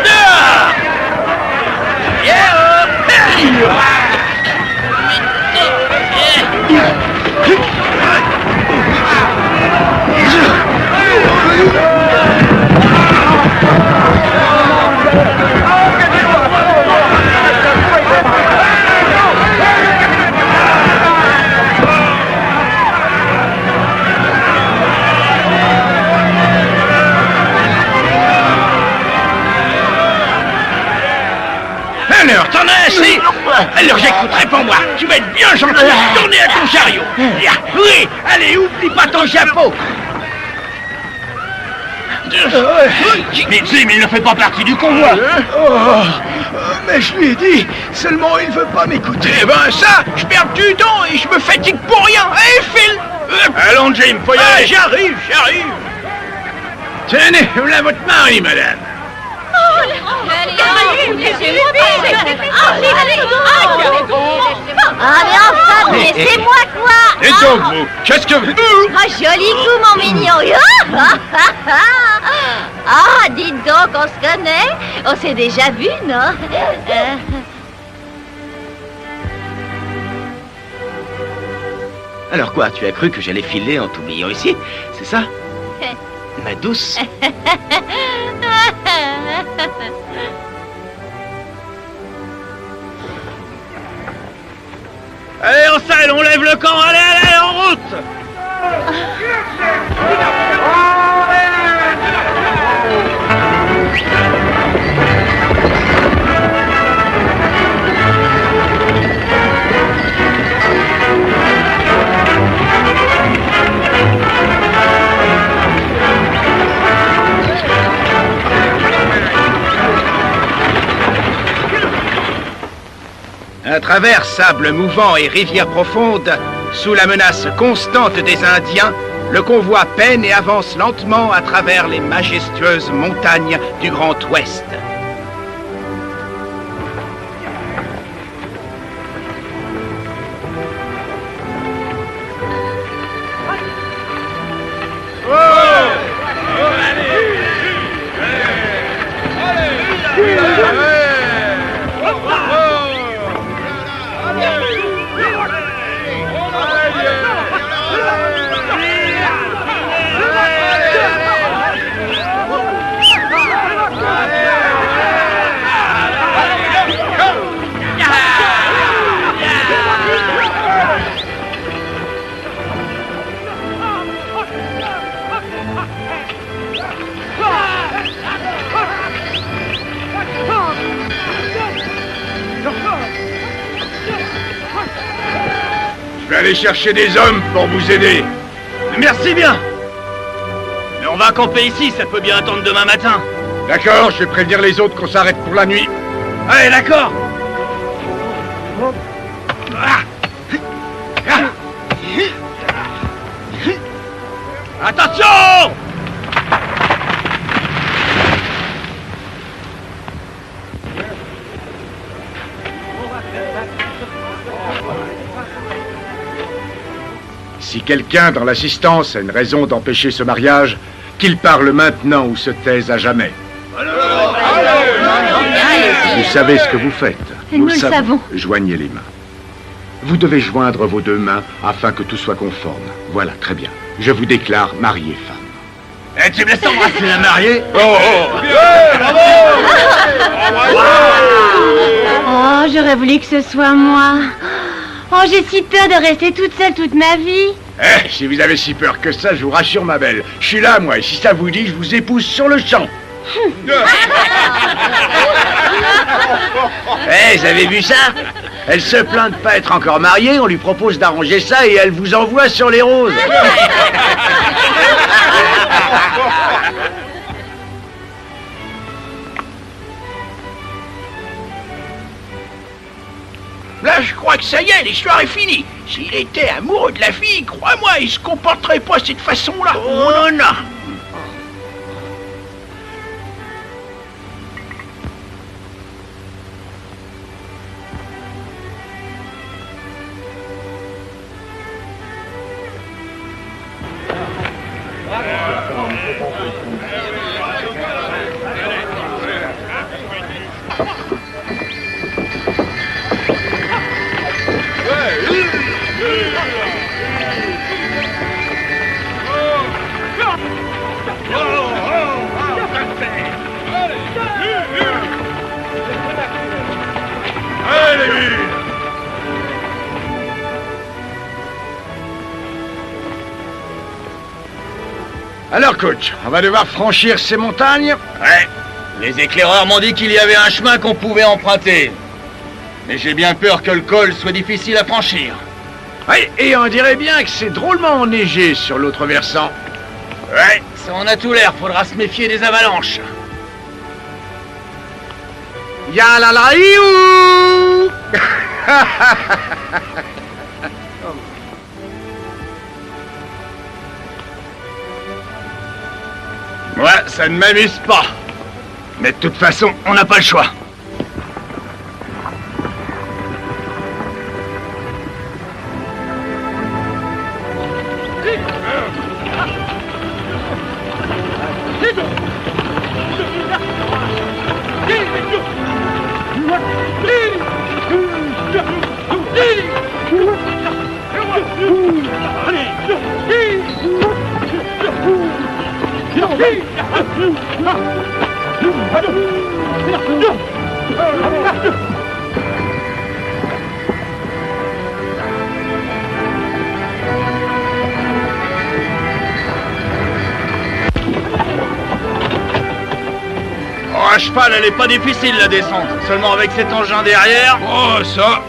Alors, t'en as assez? Alors, j'écouterai pas moi. Tu vas être bien gentil. Tournez à ton chariot. Oui, allez, oublie pas ton chapeau. Mais Jim, il ne fait pas partie du convoi. Mais je lui ai dit, seulement il veut pas m'écouter. Eh ben ça, je perds du temps et je me fatigue pour rien. Allez, file. Allons, Jim, faut y aller. J'arrive. Tenez, voilà votre mari, madame. Ah, mais enfin, laissez-moi quoi. Et donc, vous, qu'est-ce que vous... Ah, joli coup, mon mignon. Ah, dites donc, on se connaît. On s'est déjà vu, non? Alors quoi, tu as cru que j'allais filer en t'oubliant ici? C'est ça? Ma douce. Allez, on selle, on lève le camp. Allez, en route. À travers sables mouvants et rivières profondes, sous la menace constante des Indiens, le convoi peine et avance lentement à travers les majestueuses montagnes du Grand Ouest. Je vais aller chercher des hommes pour vous aider. Merci bien. Mais On va camper ici, ça peut bien attendre demain matin. D'accord, je vais prévenir les autres qu'on s'arrête pour la nuit. Allez, d'accord. Attention! Si quelqu'un dans l'assistance a une raison d'empêcher ce mariage, qu'il parle maintenant ou se taise à jamais. Vous savez ce que vous faites. Nous le savons. Joignez les mains. Vous devez joindre vos deux mains afin que tout soit conforme. Voilà, très bien. Je vous déclare mari et femme. Eh, tu me laisses embrasser la mariée? Oh, j'aurais voulu que ce soit moi. Oh, j'ai si peur de rester toute seule toute ma vie. Eh, si vous avez si peur que ça, je vous rassure, ma belle. Je suis là, moi, et si ça vous dit, je vous épouse sur le champ. Eh, vous avez vu ça? Elle se plaint de pas être encore mariée, on lui propose d'arranger ça et elle vous envoie sur les roses. Là, je crois que ça y est, l'histoire est finie. S'il était amoureux de la fille, crois-moi, il se comporterait pas de cette façon-là. Oh non. Alors, coach, on va devoir franchir ces montagnes? Ouais. Les éclaireurs m'ont dit qu'il y avait un chemin qu'on pouvait emprunter. Mais j'ai bien peur que le col soit difficile à franchir. Oui, et on dirait bien que c'est drôlement enneigé sur l'autre versant. Ouais, ça en a tout l'air, faudra se méfier des avalanches. Ya la la iou. Ouais, ça ne m'amuse pas. Mais de toute façon, on n'a pas le choix. Oh, à cheval, elle est pas difficile la descente. Seulement avec cet engin derrière. Oh, ça.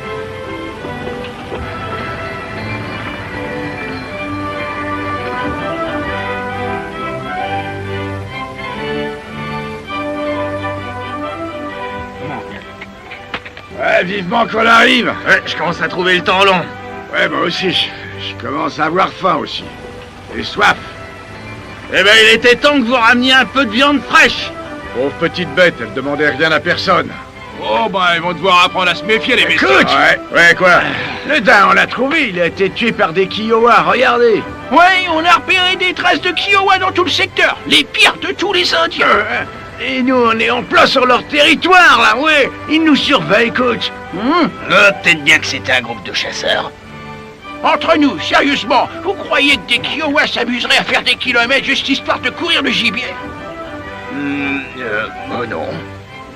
Ouais, vivement qu'on arrive. Ouais, je commence à trouver le temps long. Ouais, moi aussi, je commence à avoir faim aussi. Et soif. Eh ben, il était temps que vous rameniez un peu de viande fraîche. Pauvre petite bête, elle demandait rien à personne. Oh, bah, ils vont devoir apprendre à se méfier, les messieurs. Écoute! Ouais, quoi? Le daim, on l'a trouvé, il a été tué par des Kiowa, regardez! Ouais, on a repéré des traces de Kiowa dans tout le secteur. Les pires de tous les Indiens. Et nous, on est en plein sur leur territoire, là, ouais. Ils nous surveillent, coach. Peut-être bien que c'était un groupe de chasseurs. Entre nous, sérieusement, vous croyez que des Kiowa s'amuseraient à faire des kilomètres juste histoire de courir le gibier? Oh non.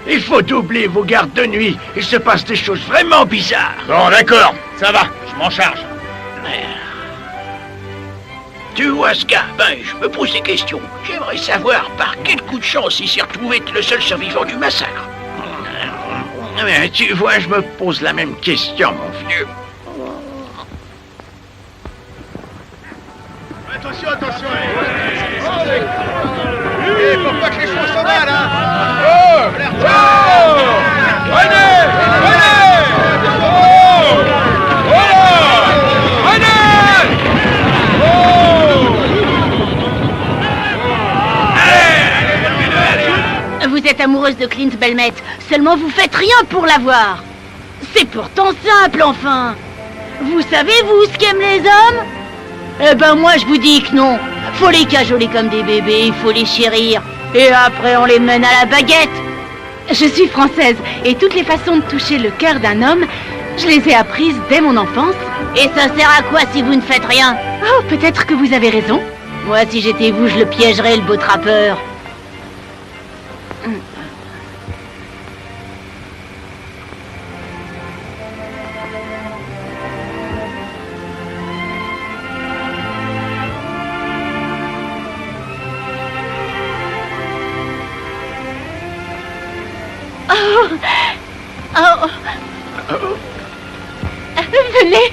Il faut doubler vos gardes de nuit. Il se passe des choses vraiment bizarres. Bon, d'accord, ça va, je m'en charge. Tu vois ce gars, ben, je me pose des questions. J'aimerais savoir par quel coup de chance il s'est retrouvé être le seul survivant du massacre. Mais tu vois, je me pose la même question, mon vieux. Attention, attention. Vous êtes amoureuse de Clint Belmet, seulement vous faites rien pour l'avoir. C'est pourtant simple, enfin. Vous savez, vous, ce qu'aiment les hommes? Eh ben moi, je vous dis que non. Faut les cajoler comme des bébés, il faut les chérir. Et après, on les mène à la baguette. Je suis française, et toutes les façons de toucher le cœur d'un homme, je les ai apprises dès mon enfance. Et ça sert à quoi si vous ne faites rien? Oh, peut-être que vous avez raison. Moi, si j'étais vous, je le piégerais, le beau trappeur. Venez.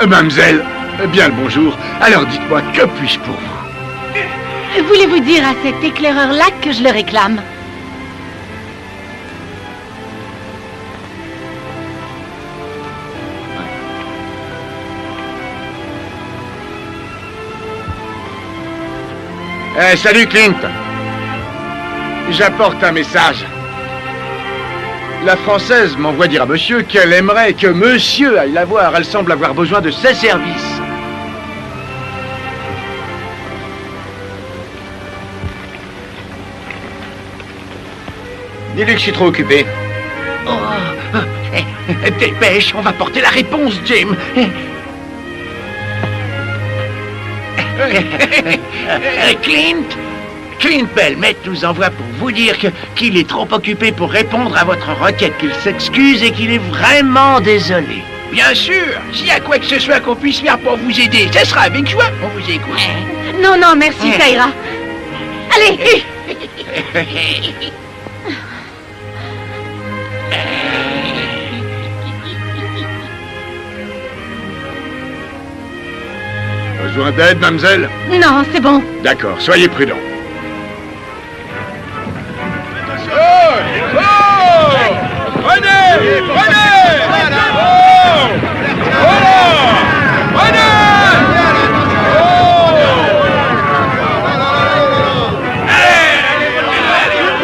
Mademoiselle, bien le bonjour. Alors dites-moi, que puis-je pour vous? Voulez-vous dire à cet éclaireur-là que je le réclame? Salut Clint. J'apporte un message. La Française m'envoie dire à monsieur qu'elle aimerait que monsieur aille la voir. Elle semble avoir besoin de ses services. Dis-lui que je suis trop occupé. Oh, dépêche, on va porter la réponse, Jim. Clint Belmet nous envoie pour vous dire qu'il est trop occupé pour répondre à votre requête, qu'il s'excuse et qu'il est vraiment désolé. Bien sûr, s'il y a quoi que ce soit qu'on puisse faire pour vous aider, ce sera avec joie. On vous écoute. Non, non, merci, ça ira. Allez. Besoin d'aide, mademoiselle? Non, c'est bon. D'accord, soyez prudent.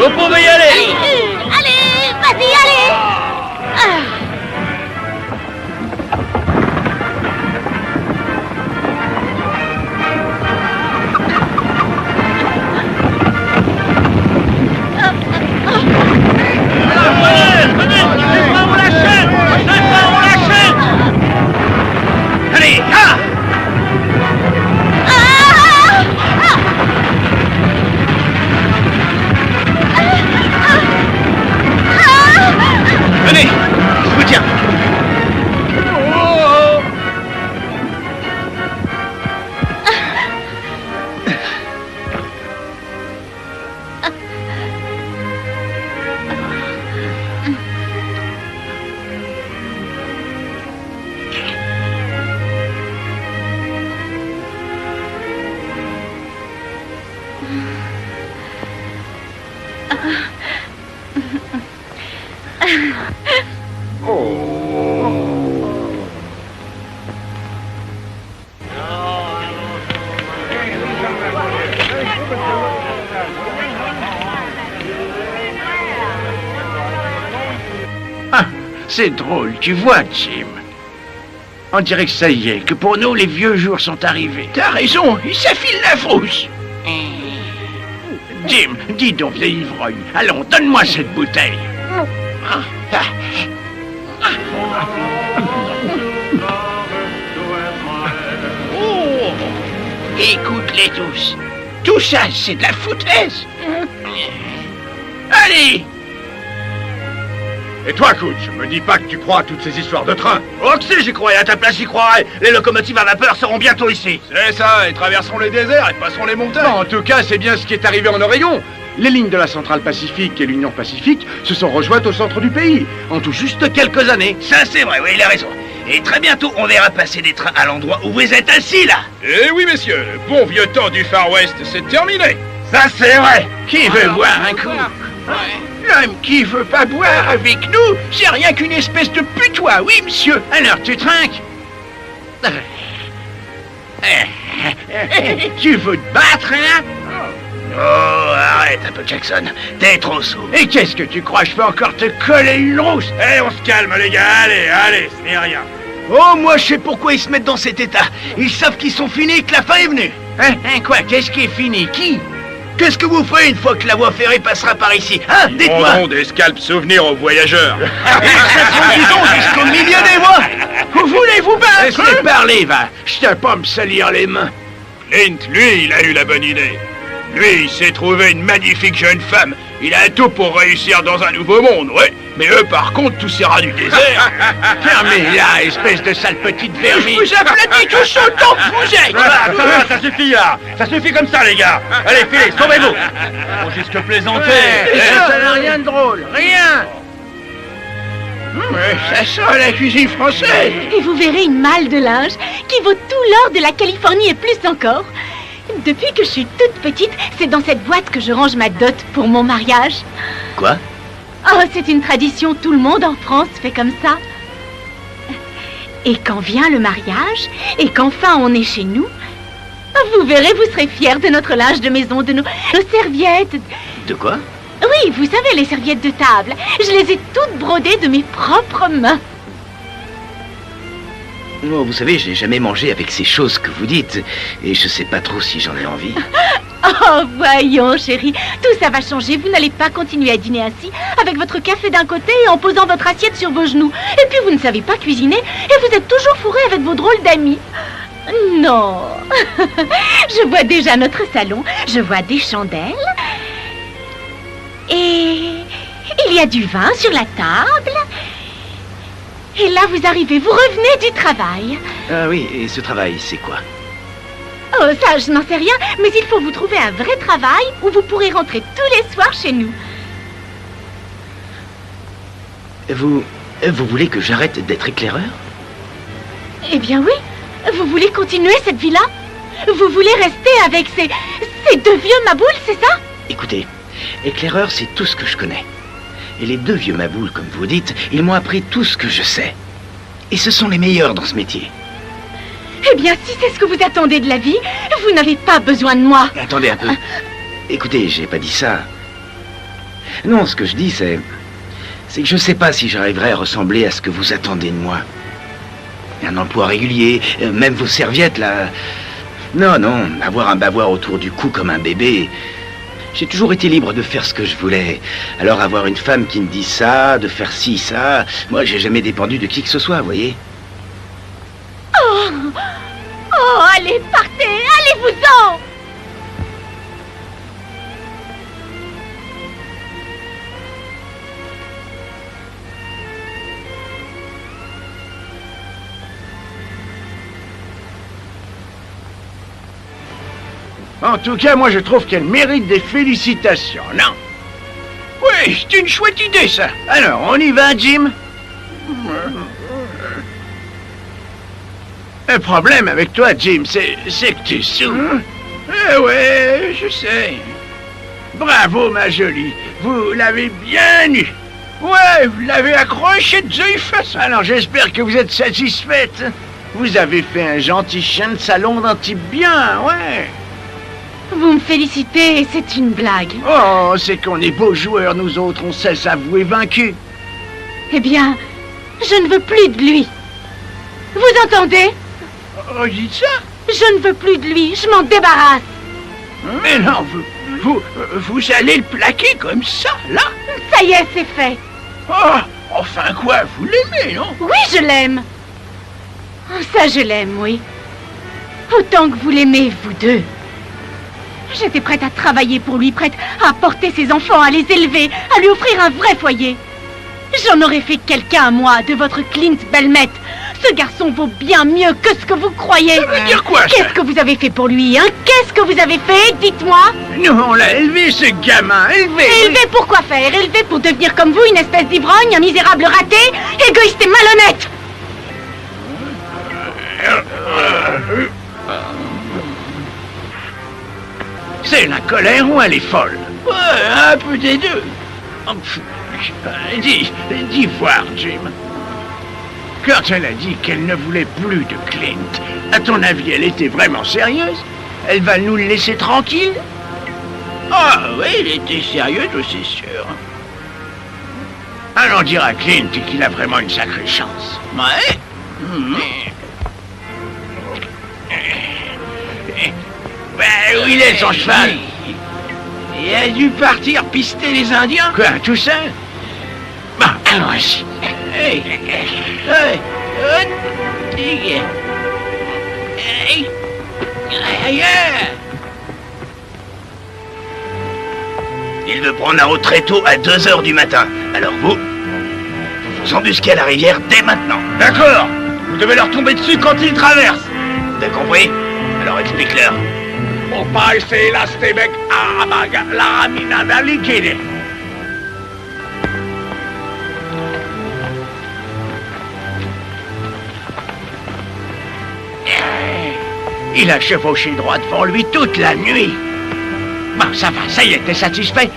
Vous pouvez y aller. Allez, vas-y, allez. Allez, ah! Venez, je vous tiens. Ah, c'est drôle, tu vois, Jim. On dirait que ça y est, que pour nous, les vieux jours sont arrivés. T'as raison, il s'affile la frousse. Jim, dis donc, vieille ivrogne. Allons, donne-moi cette bouteille. Oh, écoute-les tous. Tout ça, c'est de la foutaise. Allez! Et toi, Coach, me dis pas que tu crois à toutes ces histoires de train. Oh que si, j'y croyais, à ta place j'y croirais. Les locomotives à vapeur seront bientôt ici. C'est ça, et traverseront les déserts et passeront les montagnes. En tout cas, c'est bien ce qui est arrivé en Oregon. Les lignes de la Centrale Pacifique et l'Union Pacifique se sont rejointes au centre du pays, en tout juste quelques années. Ça, c'est vrai, oui, il a raison. Et très bientôt, on verra passer des trains à l'endroit où vous êtes assis, là. Eh oui, messieurs, le bon vieux temps du Far West, c'est terminé. Ça, c'est vrai. Qui veut boire un coup? L'homme qui veut pas boire avec nous, c'est rien qu'une espèce de putois, oui, monsieur. Alors, tu trinques? Tu veux te battre, hein? Oh, arrête un peu, Jackson. T'es trop sourd. Et qu'est-ce que tu crois? Je peux encore te coller une rousse? Eh, on se calme, les gars, allez, ce n'est rien. Oh, moi, je sais pourquoi ils se mettent dans cet état. Ils savent qu'ils sont finis et que la fin est venue. Hein, quoi? Qu'est-ce qui est fini? Qui? Qu'est-ce que vous ferez une fois que la voie ferrée passera par ici? Hein? Dites-moi. On des scalps souvenirs aux voyageurs. Ils se disons jusqu'au milieu des voies. Vous voulez vous battre? Laisse-les hein? Parler, va. Je t'ai pas me salir les mains. Clint, lui, il a eu la bonne idée. Lui, il s'est trouvé une magnifique jeune femme. Il a tout pour réussir dans un nouveau monde, ouais. Mais eux, par contre, tous ces rats du désert... Fermez-la, espèce de sale petite vermine. Je vous aplatis tous autant que vous êtes. Ça suffit là. Ça suffit comme ça, les gars. Allez, filez, sauvez-vous. Faut juste plaisanter. Ça n'a rien de drôle, rien. Ça sent la cuisine française. Et vous verrez une malle de linge qui vaut tout l'or de la Californie et plus encore. Depuis que je suis toute petite, c'est dans cette boîte que je range ma dot pour mon mariage. Quoi? Oh, c'est une tradition, tout le monde en France fait comme ça. Et quand vient le mariage, et qu'enfin on est chez nous, vous verrez, vous serez fiers de notre linge de maison, de nos serviettes. De quoi? Oui, vous savez, les serviettes de table. Je les ai toutes brodées de mes propres mains. Oh, vous savez, j'ai jamais mangé avec ces choses que vous dites. Et je sais pas trop si j'en ai envie. Oh, voyons, chérie. Tout ça va changer. Vous n'allez pas continuer à dîner ainsi, avec votre café d'un côté et en posant votre assiette sur vos genoux. Et puis, vous ne savez pas cuisiner et vous êtes toujours fourré avec vos drôles d'amis. Non. Je vois déjà notre salon. Je vois des chandelles. Et il y a du vin sur la table. Et là, vous arrivez, vous revenez du travail. Ah oui, et ce travail, c'est quoi? Oh, ça, je n'en sais rien, mais il faut vous trouver un vrai travail où vous pourrez rentrer tous les soirs chez nous. Vous voulez que j'arrête d'être éclaireur? Eh bien oui. Vous voulez continuer cette vie-là? Vous voulez rester avec ces deux vieux maboules, c'est ça? Écoutez, éclaireur, c'est tout ce que je connais. Et les deux vieux maboules, comme vous dites, ils m'ont appris tout ce que je sais. Et ce sont les meilleurs dans ce métier. Eh bien, si c'est ce que vous attendez de la vie, vous n'avez pas besoin de moi. Attendez un peu. Écoutez, j'ai pas dit ça. Non, ce que je dis, c'est que je sais pas si j'arriverai à ressembler à ce que vous attendez de moi. Un emploi régulier, même vos serviettes, là... Non, avoir un bavoir autour du cou comme un bébé... J'ai toujours été libre de faire ce que je voulais. Alors avoir une femme qui me dit ça, de faire ci, ça... Moi, j'ai jamais dépendu de qui que ce soit, vous voyez. Oh, allez, partez, allez-vous-en! En tout cas, moi je trouve qu'elle mérite des félicitations, non? Oui, c'est une chouette idée, ça. Alors, on y va, Jim? Le problème avec toi, Jim, c'est que tu saoules. Eh ouais, je sais. Bravo, ma jolie. Vous l'avez bien eu. Ouais, vous l'avez accroché de face. Alors, j'espère que vous êtes satisfaite. Vous avez fait un gentil chien de salon d'un type bien, ouais. Vous me félicitez, c'est une blague. Oh, c'est qu'on est beaux joueurs, nous autres, on sait s'avouer vaincus. Eh bien, je ne veux plus de lui. Vous entendez? Oh, dites ça? Je ne veux plus de lui, je m'en débarrasse. Mais non, vous allez le plaquer comme ça, là? Ça y est, c'est fait. Oh, enfin quoi, vous l'aimez, non? Oui, je l'aime. Oh, ça, je l'aime, oui. Autant que vous l'aimez, vous deux. J'étais prête à travailler pour lui, prête à porter ses enfants, à les élever, à lui offrir un vrai foyer. J'en aurais fait quelqu'un à moi, de votre Clint Belmette. Ce garçon vaut bien mieux que ce que vous croyez. Ça veut dire quoi, ça? Qu'est-ce que vous avez fait pour lui, hein? Qu'est-ce que vous avez fait? Dites-moi. Nous, on l'a élevé, ce gamin, élevé. Élevé pour quoi faire? Élevé pour devenir comme vous, une espèce d'ivrogne, un misérable raté, égoïste et malhonnête. C'est la colère ou elle est folle? Ouais, un peu des deux. Dis voir, Jim. Quand elle a dit qu'elle ne voulait plus de Clint, à ton avis, elle était vraiment sérieuse? Elle va nous le laisser tranquille? Ah oui, il était sérieux, c'est sûr. Allons dire à Clint qu'il a vraiment une sacrée chance. Ouais. Ben, où il est son cheval? Il a dû partir pister les Indiens. Quoi, tout ça? Bon, allons-y. Hey. Hey. Hey. Ailleurs. Il veut prendre la route très tôt à 2h du matin. Alors vous embusquez à la rivière dès maintenant. D'accord. Vous devez leur tomber dessus quand ils traversent. T'as compris? Alors explique-leur. Mon père, c'est la Stébec à la mina liquide. Il a chevauché droit devant lui toute la nuit. Bon, ça va, ça y est, t'es satisfait?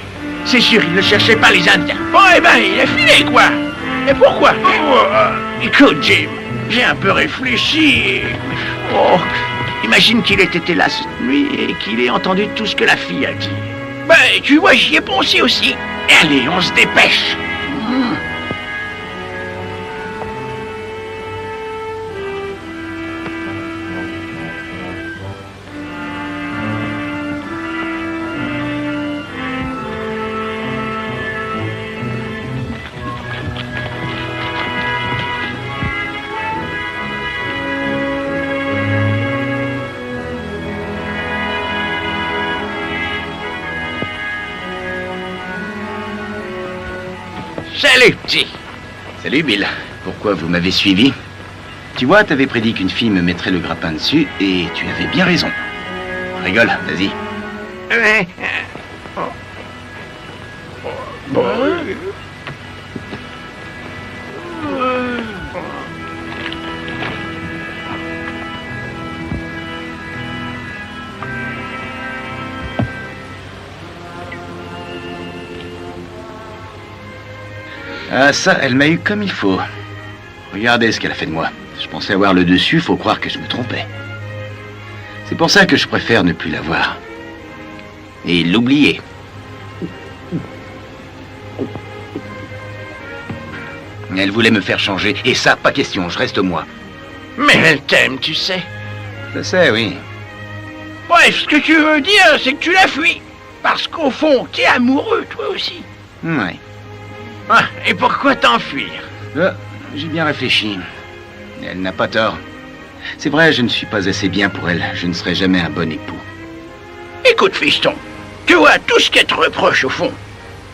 C'est sûr, il ne cherchait pas les Indiens. Bon, eh ben, il est filé, quoi. Et pourquoi? Écoute, Jim, j'ai un peu réfléchi et... Oh, imagine qu'il ait été là cette nuit et qu'il ait entendu tout ce que la fille a dit. Ben, tu vois, j'y ai pensé aussi. Allez, on se dépêche. Salut, petit. Salut Bill. Pourquoi vous m'avez suivi? Tu vois, t'avais prédit qu'une fille me mettrait le grappin dessus et tu avais bien raison. Rigole, vas-y. Ah ça, elle m'a eu comme il faut. Regardez ce qu'elle a fait de moi. Je pensais avoir le dessus, faut croire que je me trompais. C'est pour ça que je préfère ne plus la voir. Et l'oublier. Elle voulait me faire changer, et ça, pas question, je reste moi. Mais elle t'aime, tu sais. Je sais, oui. Bref, ce que tu veux dire, c'est que tu la fuis. Parce qu'au fond, t'es amoureux, toi aussi. Ouais. Ah, et pourquoi t'enfuir? J'ai bien réfléchi. Elle n'a pas tort. C'est vrai, je ne suis pas assez bien pour elle. Je ne serai jamais un bon époux. Écoute, fiston, tu vois, tout ce qu'elle te reproche, au fond,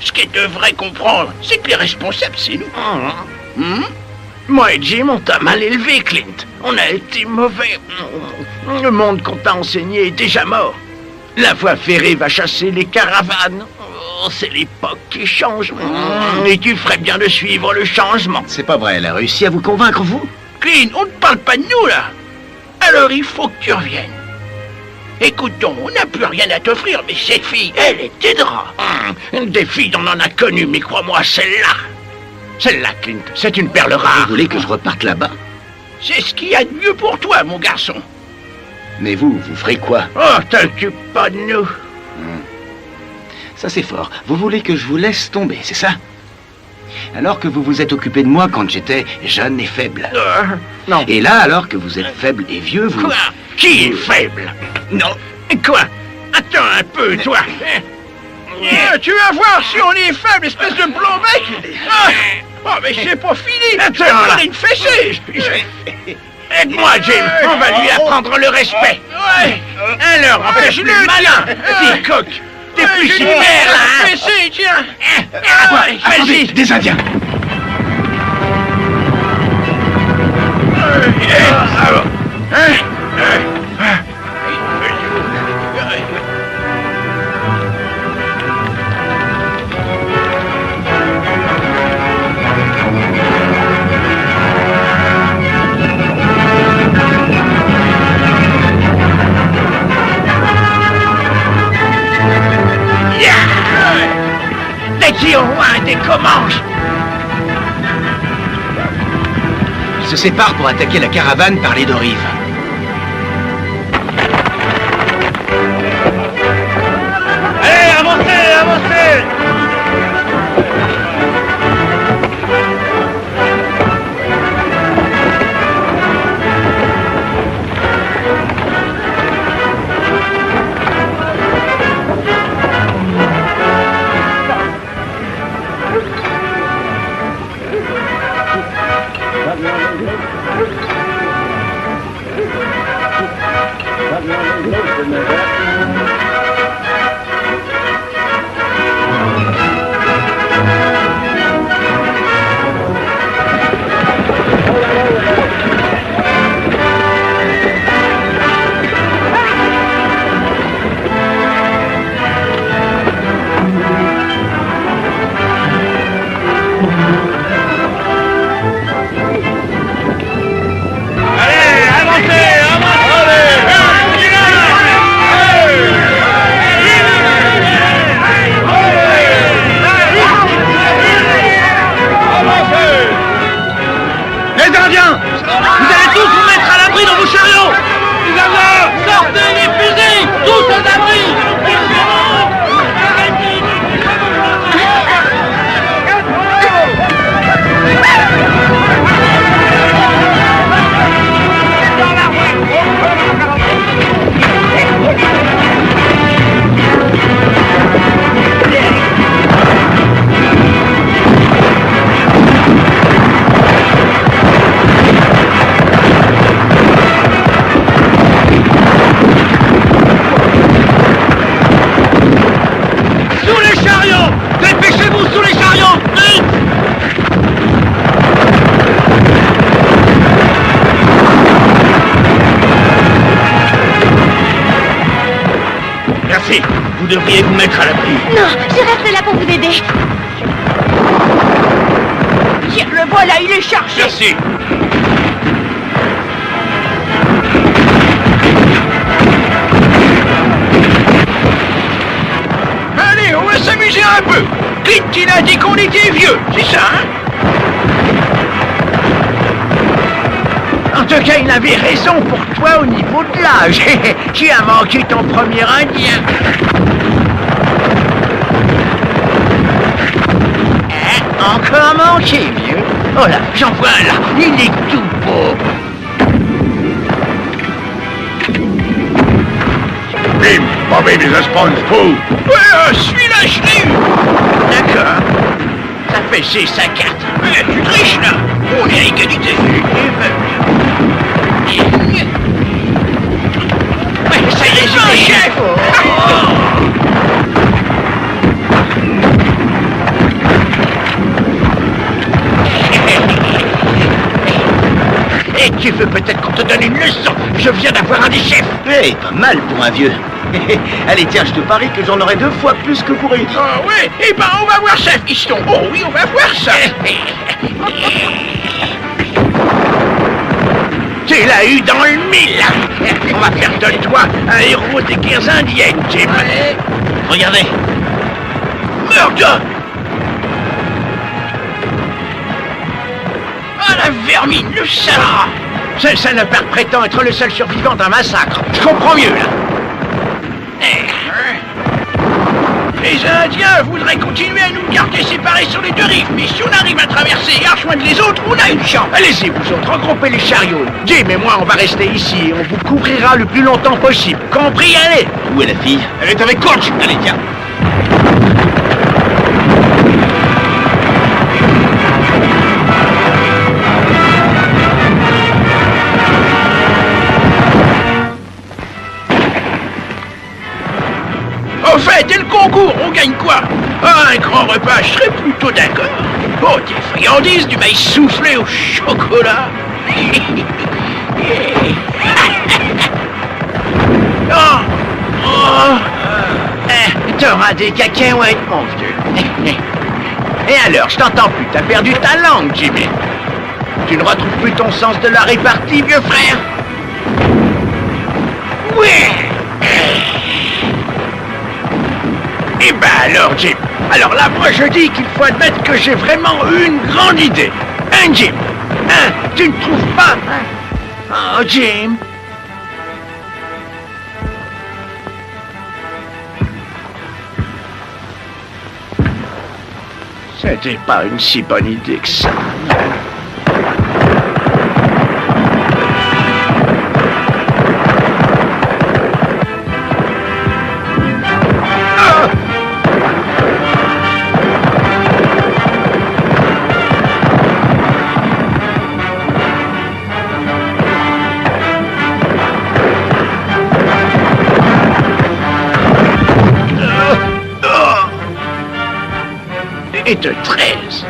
ce qu'elle devrait comprendre, c'est que les responsables, c'est nous. Moi et Jim, on t'a mal élevé, Clint. On a été mauvais. Le monde qu'on t'a enseigné est déjà mort. La voie ferrée va chasser les caravanes. Oh, c'est l'époque qui change. Et tu ferais bien de suivre le changement. C'est pas vrai, elle a réussi à vous convaincre, vous? Clint, on ne parle pas de nous, là. Alors il faut que tu reviennes. Écoute-donc, on n'a plus rien à t'offrir, mais cette fille, elle t'aidera. Des filles, on en a connu, mais crois-moi, celle-là. Celle-là, Clint, c'est une perle rare. Vous voulez que je reparte là-bas? C'est ce qu'il y a de mieux pour toi, mon garçon. Mais vous ferez quoi? Oh, t'occupe pas de nous. Ça, c'est fort. Vous voulez que je vous laisse tomber, c'est ça? Alors que vous vous êtes occupé de moi quand j'étais jeune et faible. Non. Et là, alors que vous êtes faible et vieux, vous... Quoi? Qui est faible? Non. Quoi? Attends un peu, toi. Tu vas voir si on est faible, espèce de blanc-bec. Oh, mais c'est pas fini. Attends, là. Une fessée. Aide-moi, Jim. On va lui apprendre le respect. Ouais. Alors, empêche-le, malin. Petit coq. T'es plus super, là, hein? Fessée, tiens. Attendez, des Indiens. dis au loin des Comanches. Ils se séparent pour attaquer la caravane par les deux rives. Allez, avancez, avancez! Vous devriez vous mettre à l'abri. Non, je reste là pour vous aider. Tiens, le voilà, il est chargé. Merci. Allez, on va s'amuser un peu. Clint, il a dit qu'on était vieux, c'est ça, hein? En tout cas, il avait raison pour toi au niveau de l'âge. Tu as manqué ton premier indien. Encore manqué, vieux. Oh là, j'en vois un là. Il est tout beau. Bim, Bobby des Sponge-Fou. Ouais, celui-là, je l'ai eu. D'accord. Ça fait 6 à 4. Tu triches, là. On est à égalité. Ouais, ça y est, c'est le chef. Et tu veux peut-être qu'on te donne une leçon. Je viens d'avoir un des chefs. Hey, pas mal pour un vieux. Allez, tiens, je te parie que j'en aurai 2 fois plus que vous réunis. Ah ouais, eh ben on va voir ça, fiston. Oh oui, on va voir ça. Tu l'as eu dans le mille. On va faire de toi un héros des guerres indiennes, Jim. Regardez. Murdoch. Ah la vermine, le salade. Ce salopard prétend être le seul survivant d'un massacre. Je comprends mieux, là. Les Indiens voudraient continuer à nous garder séparés sur les deux rives, mais si on arrive à traverser et à rejoindre les autres, on a une chance. Allez-y, vous autres, regroupez les chariots. Jim et moi, on va rester ici et on vous couvrira le plus longtemps possible. Compris, allez. Où est la fille? Elle est avec Coach. Allez, tiens. Au fait, et le concours, on gagne quoi? Ah, un grand repas, je serais plutôt d'accord. Oh, des friandises, du maïs soufflé au chocolat. Oh, oh. T'auras des cacahuètes, mon vieux. Et alors, je t'entends plus, t'as perdu ta langue, Jimmy. Tu ne retrouves plus ton sens de la répartie, vieux frère? Ouais. Eh ben alors, Alors, Jim, alors là, moi je dis qu'il faut admettre que j'ai vraiment une grande idée. Hein, Jim? Hein? Tu ne trouves pas? Oh, Jim. C'était pas une si bonne idée que ça. Et de 13.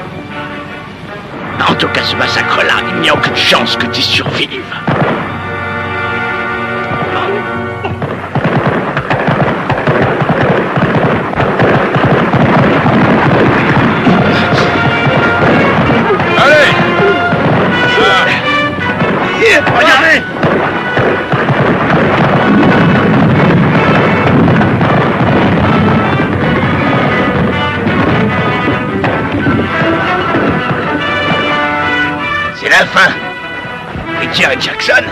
En tout cas, ce massacre-là, il n'y a aucune chance que tu survives. Allez! Regardez! C'est la fin. Et Jerry Jackson?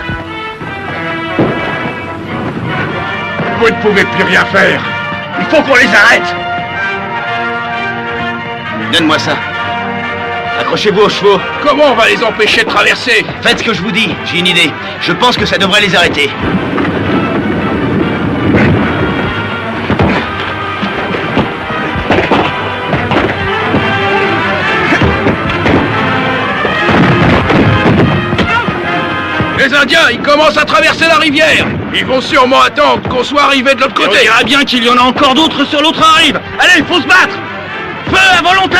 Vous ne pouvez plus rien faire. Il faut qu'on les arrête! Donne-moi ça. Accrochez-vous aux chevaux. Comment on va les empêcher de traverser? Faites ce que je vous dis, j'ai une idée. Je pense que ça devrait les arrêter. Les Indiens, ils commencent à traverser la rivière. Ils vont sûrement attendre qu'on soit arrivé de l'autre On côté. dira bien qu'il y en a encore d'autres sur l'autre rive. Allez, il faut se battre! Feu à volonté!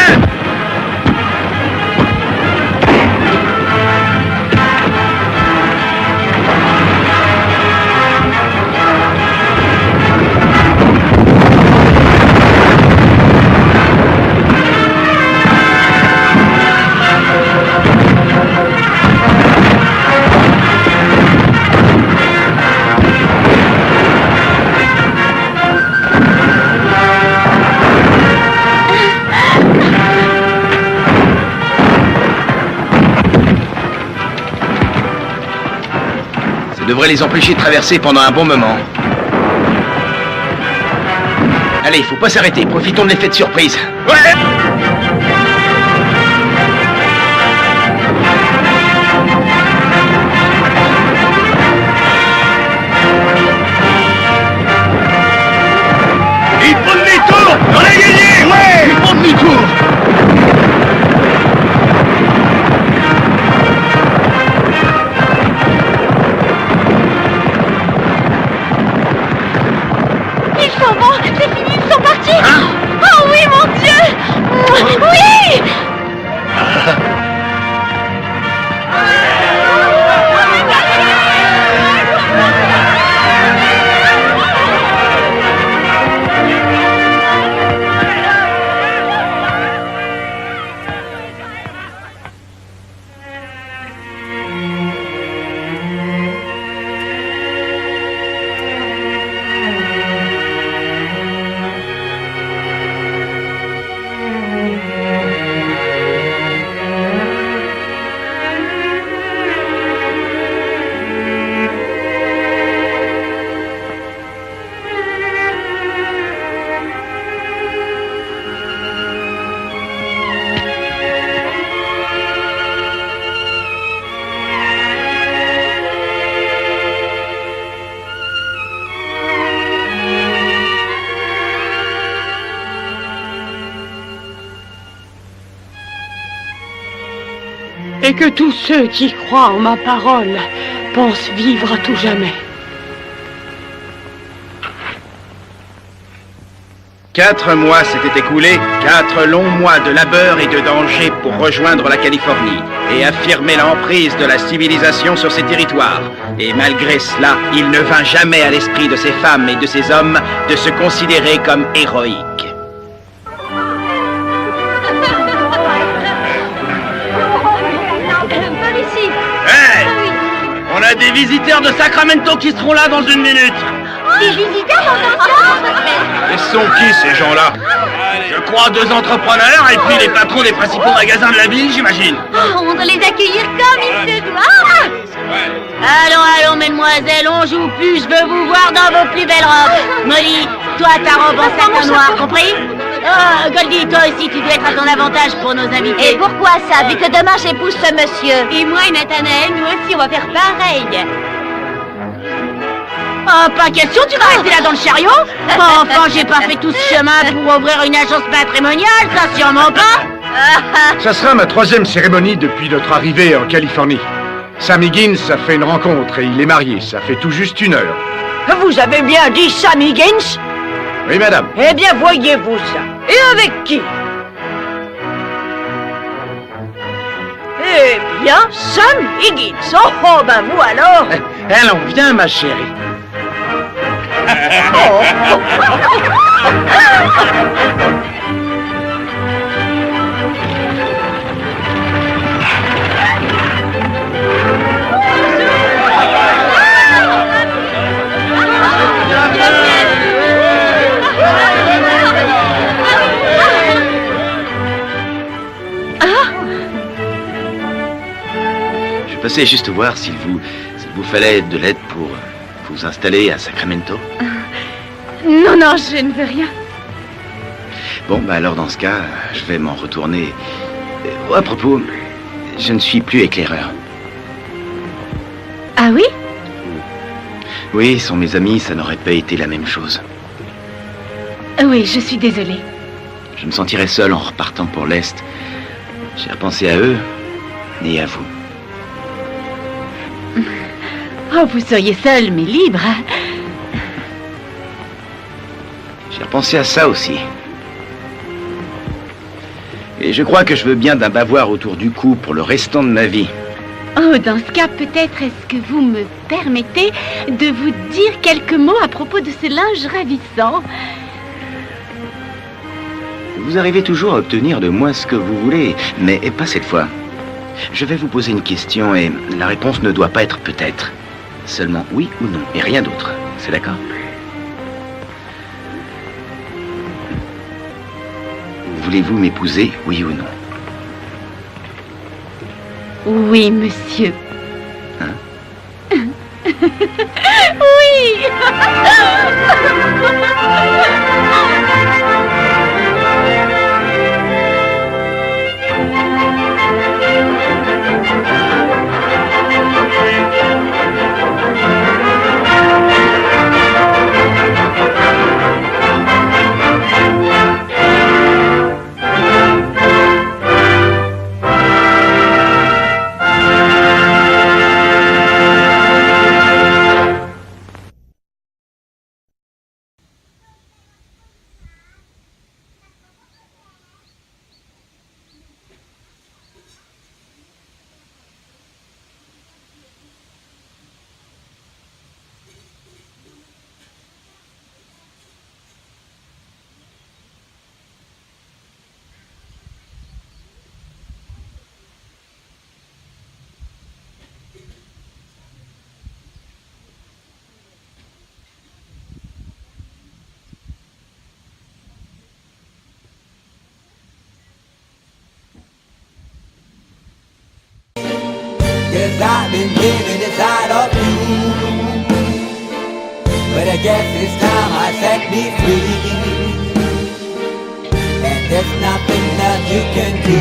Ça devrait les empêcher de traverser pendant un bon moment. Allez, il faut pas s'arrêter, profitons de l'effet de surprise. Ouais! Il faut demi-tour! On a gagné! Ouais! Il faut demi-tour! Ils s'en vont, c'est fini, ils sont partis. Oh oui, mon Dieu. Oui. Et que tous ceux qui croient en ma parole pensent vivre à tout jamais. 4 mois s'étaient écoulés, 4 longs mois de labeur et de danger pour rejoindre la Californie et affirmer l'emprise de la civilisation sur ces territoires. Et malgré cela, il ne vint jamais à l'esprit de ces femmes et de ces hommes de se considérer comme héroïques. Hey! On a des visiteurs de Sacramento qui seront là dans une minute! Oh, Des visiteurs dans un camp. Et sont qui ces gens-là? Je crois 2 entrepreneurs et puis les patrons des principaux magasins de la ville, j'imagine. Oh, on doit les accueillir comme il se doit. Allons, mesdemoiselles, on joue plus, je veux vous voir dans vos plus belles robes. Molly, toi ta robe en satin noir, compris? Goldie, toi aussi tu dois être à ton avantage pour nos invités. Et pourquoi ça, vu que demain j'épouse ce monsieur? Et moi et Nathanaël, nous aussi, on va faire pareil. Oh, pas question, tu vas rester là dans le chariot? Enfin, j'ai pas fait tout ce chemin pour ouvrir une agence matrimoniale, ça sûrement pas. Ça sera ma 3e cérémonie depuis notre arrivée en Californie. Sam Higgins a fait une rencontre et il est marié, ça fait tout juste 1 heure. Vous avez bien dit Sam Higgins? Oui, madame. Eh bien, voyez-vous ça. Et avec qui? Eh bien, Sam Higgins. Oh, ben vous alors. Allons, viens, ma chérie. Je passais juste voir s'il vous fallait de l'aide pour vous installer à Sacramento. Non, non, je ne veux rien. Bon, bah alors dans ce cas, je vais m'en retourner. À propos, je ne suis plus éclaireur. Ah oui? Oui, sans mes amis, ça n'aurait pas été la même chose. Oui, je suis désolée. Je me sentirais seul en repartant pour l'Est. J'ai repensé à eux et à vous. Oh, vous seriez seul, mais libre. J'ai repensé à ça aussi. Et je crois que je veux bien d'un bavoir autour du cou pour le restant de ma vie. Oh, dans ce cas, peut-être est-ce que vous me permettez de vous dire quelques mots à propos de ce linge ravissant? Vous arrivez toujours à obtenir de moi ce que vous voulez, mais pas cette fois. Je vais vous poser une question et la réponse ne doit pas être peut-être. Seulement oui ou non, et rien d'autre. C'est d'accord? Voulez-vous m'épouser, oui ou non? Oui, monsieur. Hein? Oui. Cause I've been living inside of you, but I guess it's time I set me free, and there's nothing that you can do.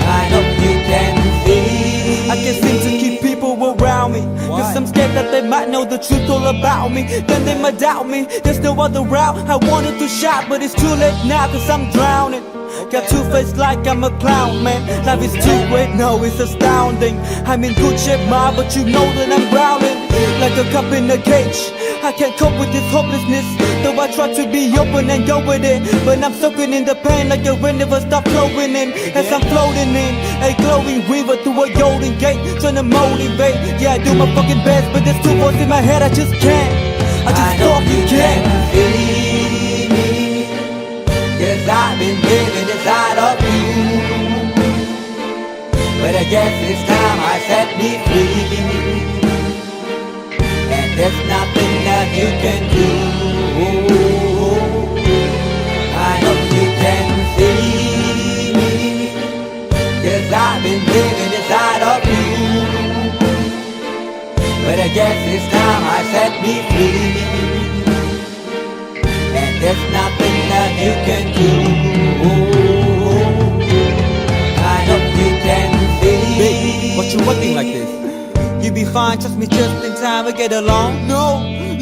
I hope you can see I can't seem to keep people around me. Cause I'm scared that they might know the truth all about me. Then they might doubt me. There's no other route. I wanted to shout, but it's too late now cause I'm drowning. Got two face like I'm a clown, man. Life is too great, no, it's astounding. I'm in good shape, ma, but you know that I'm drowning like a cup in a cage. I can't cope with this hopelessness, though I try to be open and go with it. But I'm soaking in the pain like a rain never stop flowing in. As I'm floating in a glowing river through a golden gate, trying to motivate. Yeah, I do my fucking best, but there's two voices in my head, I just can't. I just fucking can't. Cause I've been living inside of you, but I guess it's time I set me free, there's nothing that you can do. I hope you can see me, 'cause I've been living inside of you. But I guess it's time I set me free, and there's nothing that you can do. I hope you can see. Babe, what you looking like this? You be fine, trust me, just in time we get along. No,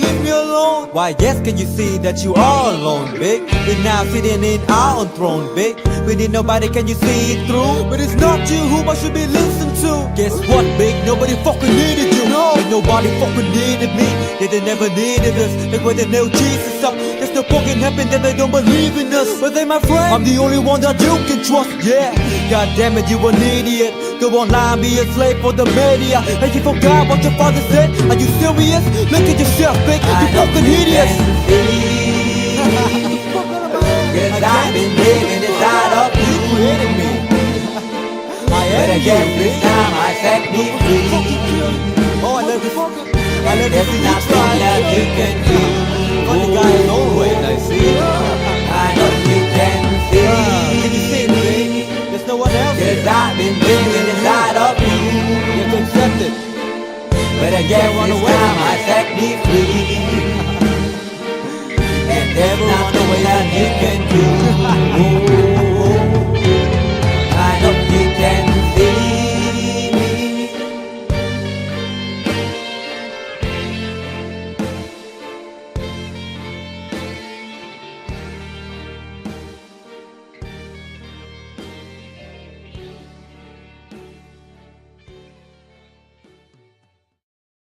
leave me alone. Why, yes, can you see that you are alone, big? We're now sitting in our own throne, big. We need nobody, can you see it through? But it's not you who I should be listening to. Guess what, big? Nobody fucking needed you. No, and nobody fucking needed me. They never needed us. Like when they nailed Jesus up, there's no fucking heaven that they don't believe in us. But they my friend, I'm the only one that you can trust, yeah. God damn it, you an idiot. Go online, be a slave for the media. And you forgot what your father said? Are you serious? Look at yourself, big. You fucking idiots. Cause I've been living inside of you. But I guess this time I set me free. Oh, I love you. I love There's you. nothing that you can do. Funny guy is always, I see. I know you can see. Can you see it, big? There's no one else. Cause I've been living inside of you. You have to accept it. But I guess this time I set me free. And there's nothing that you can do.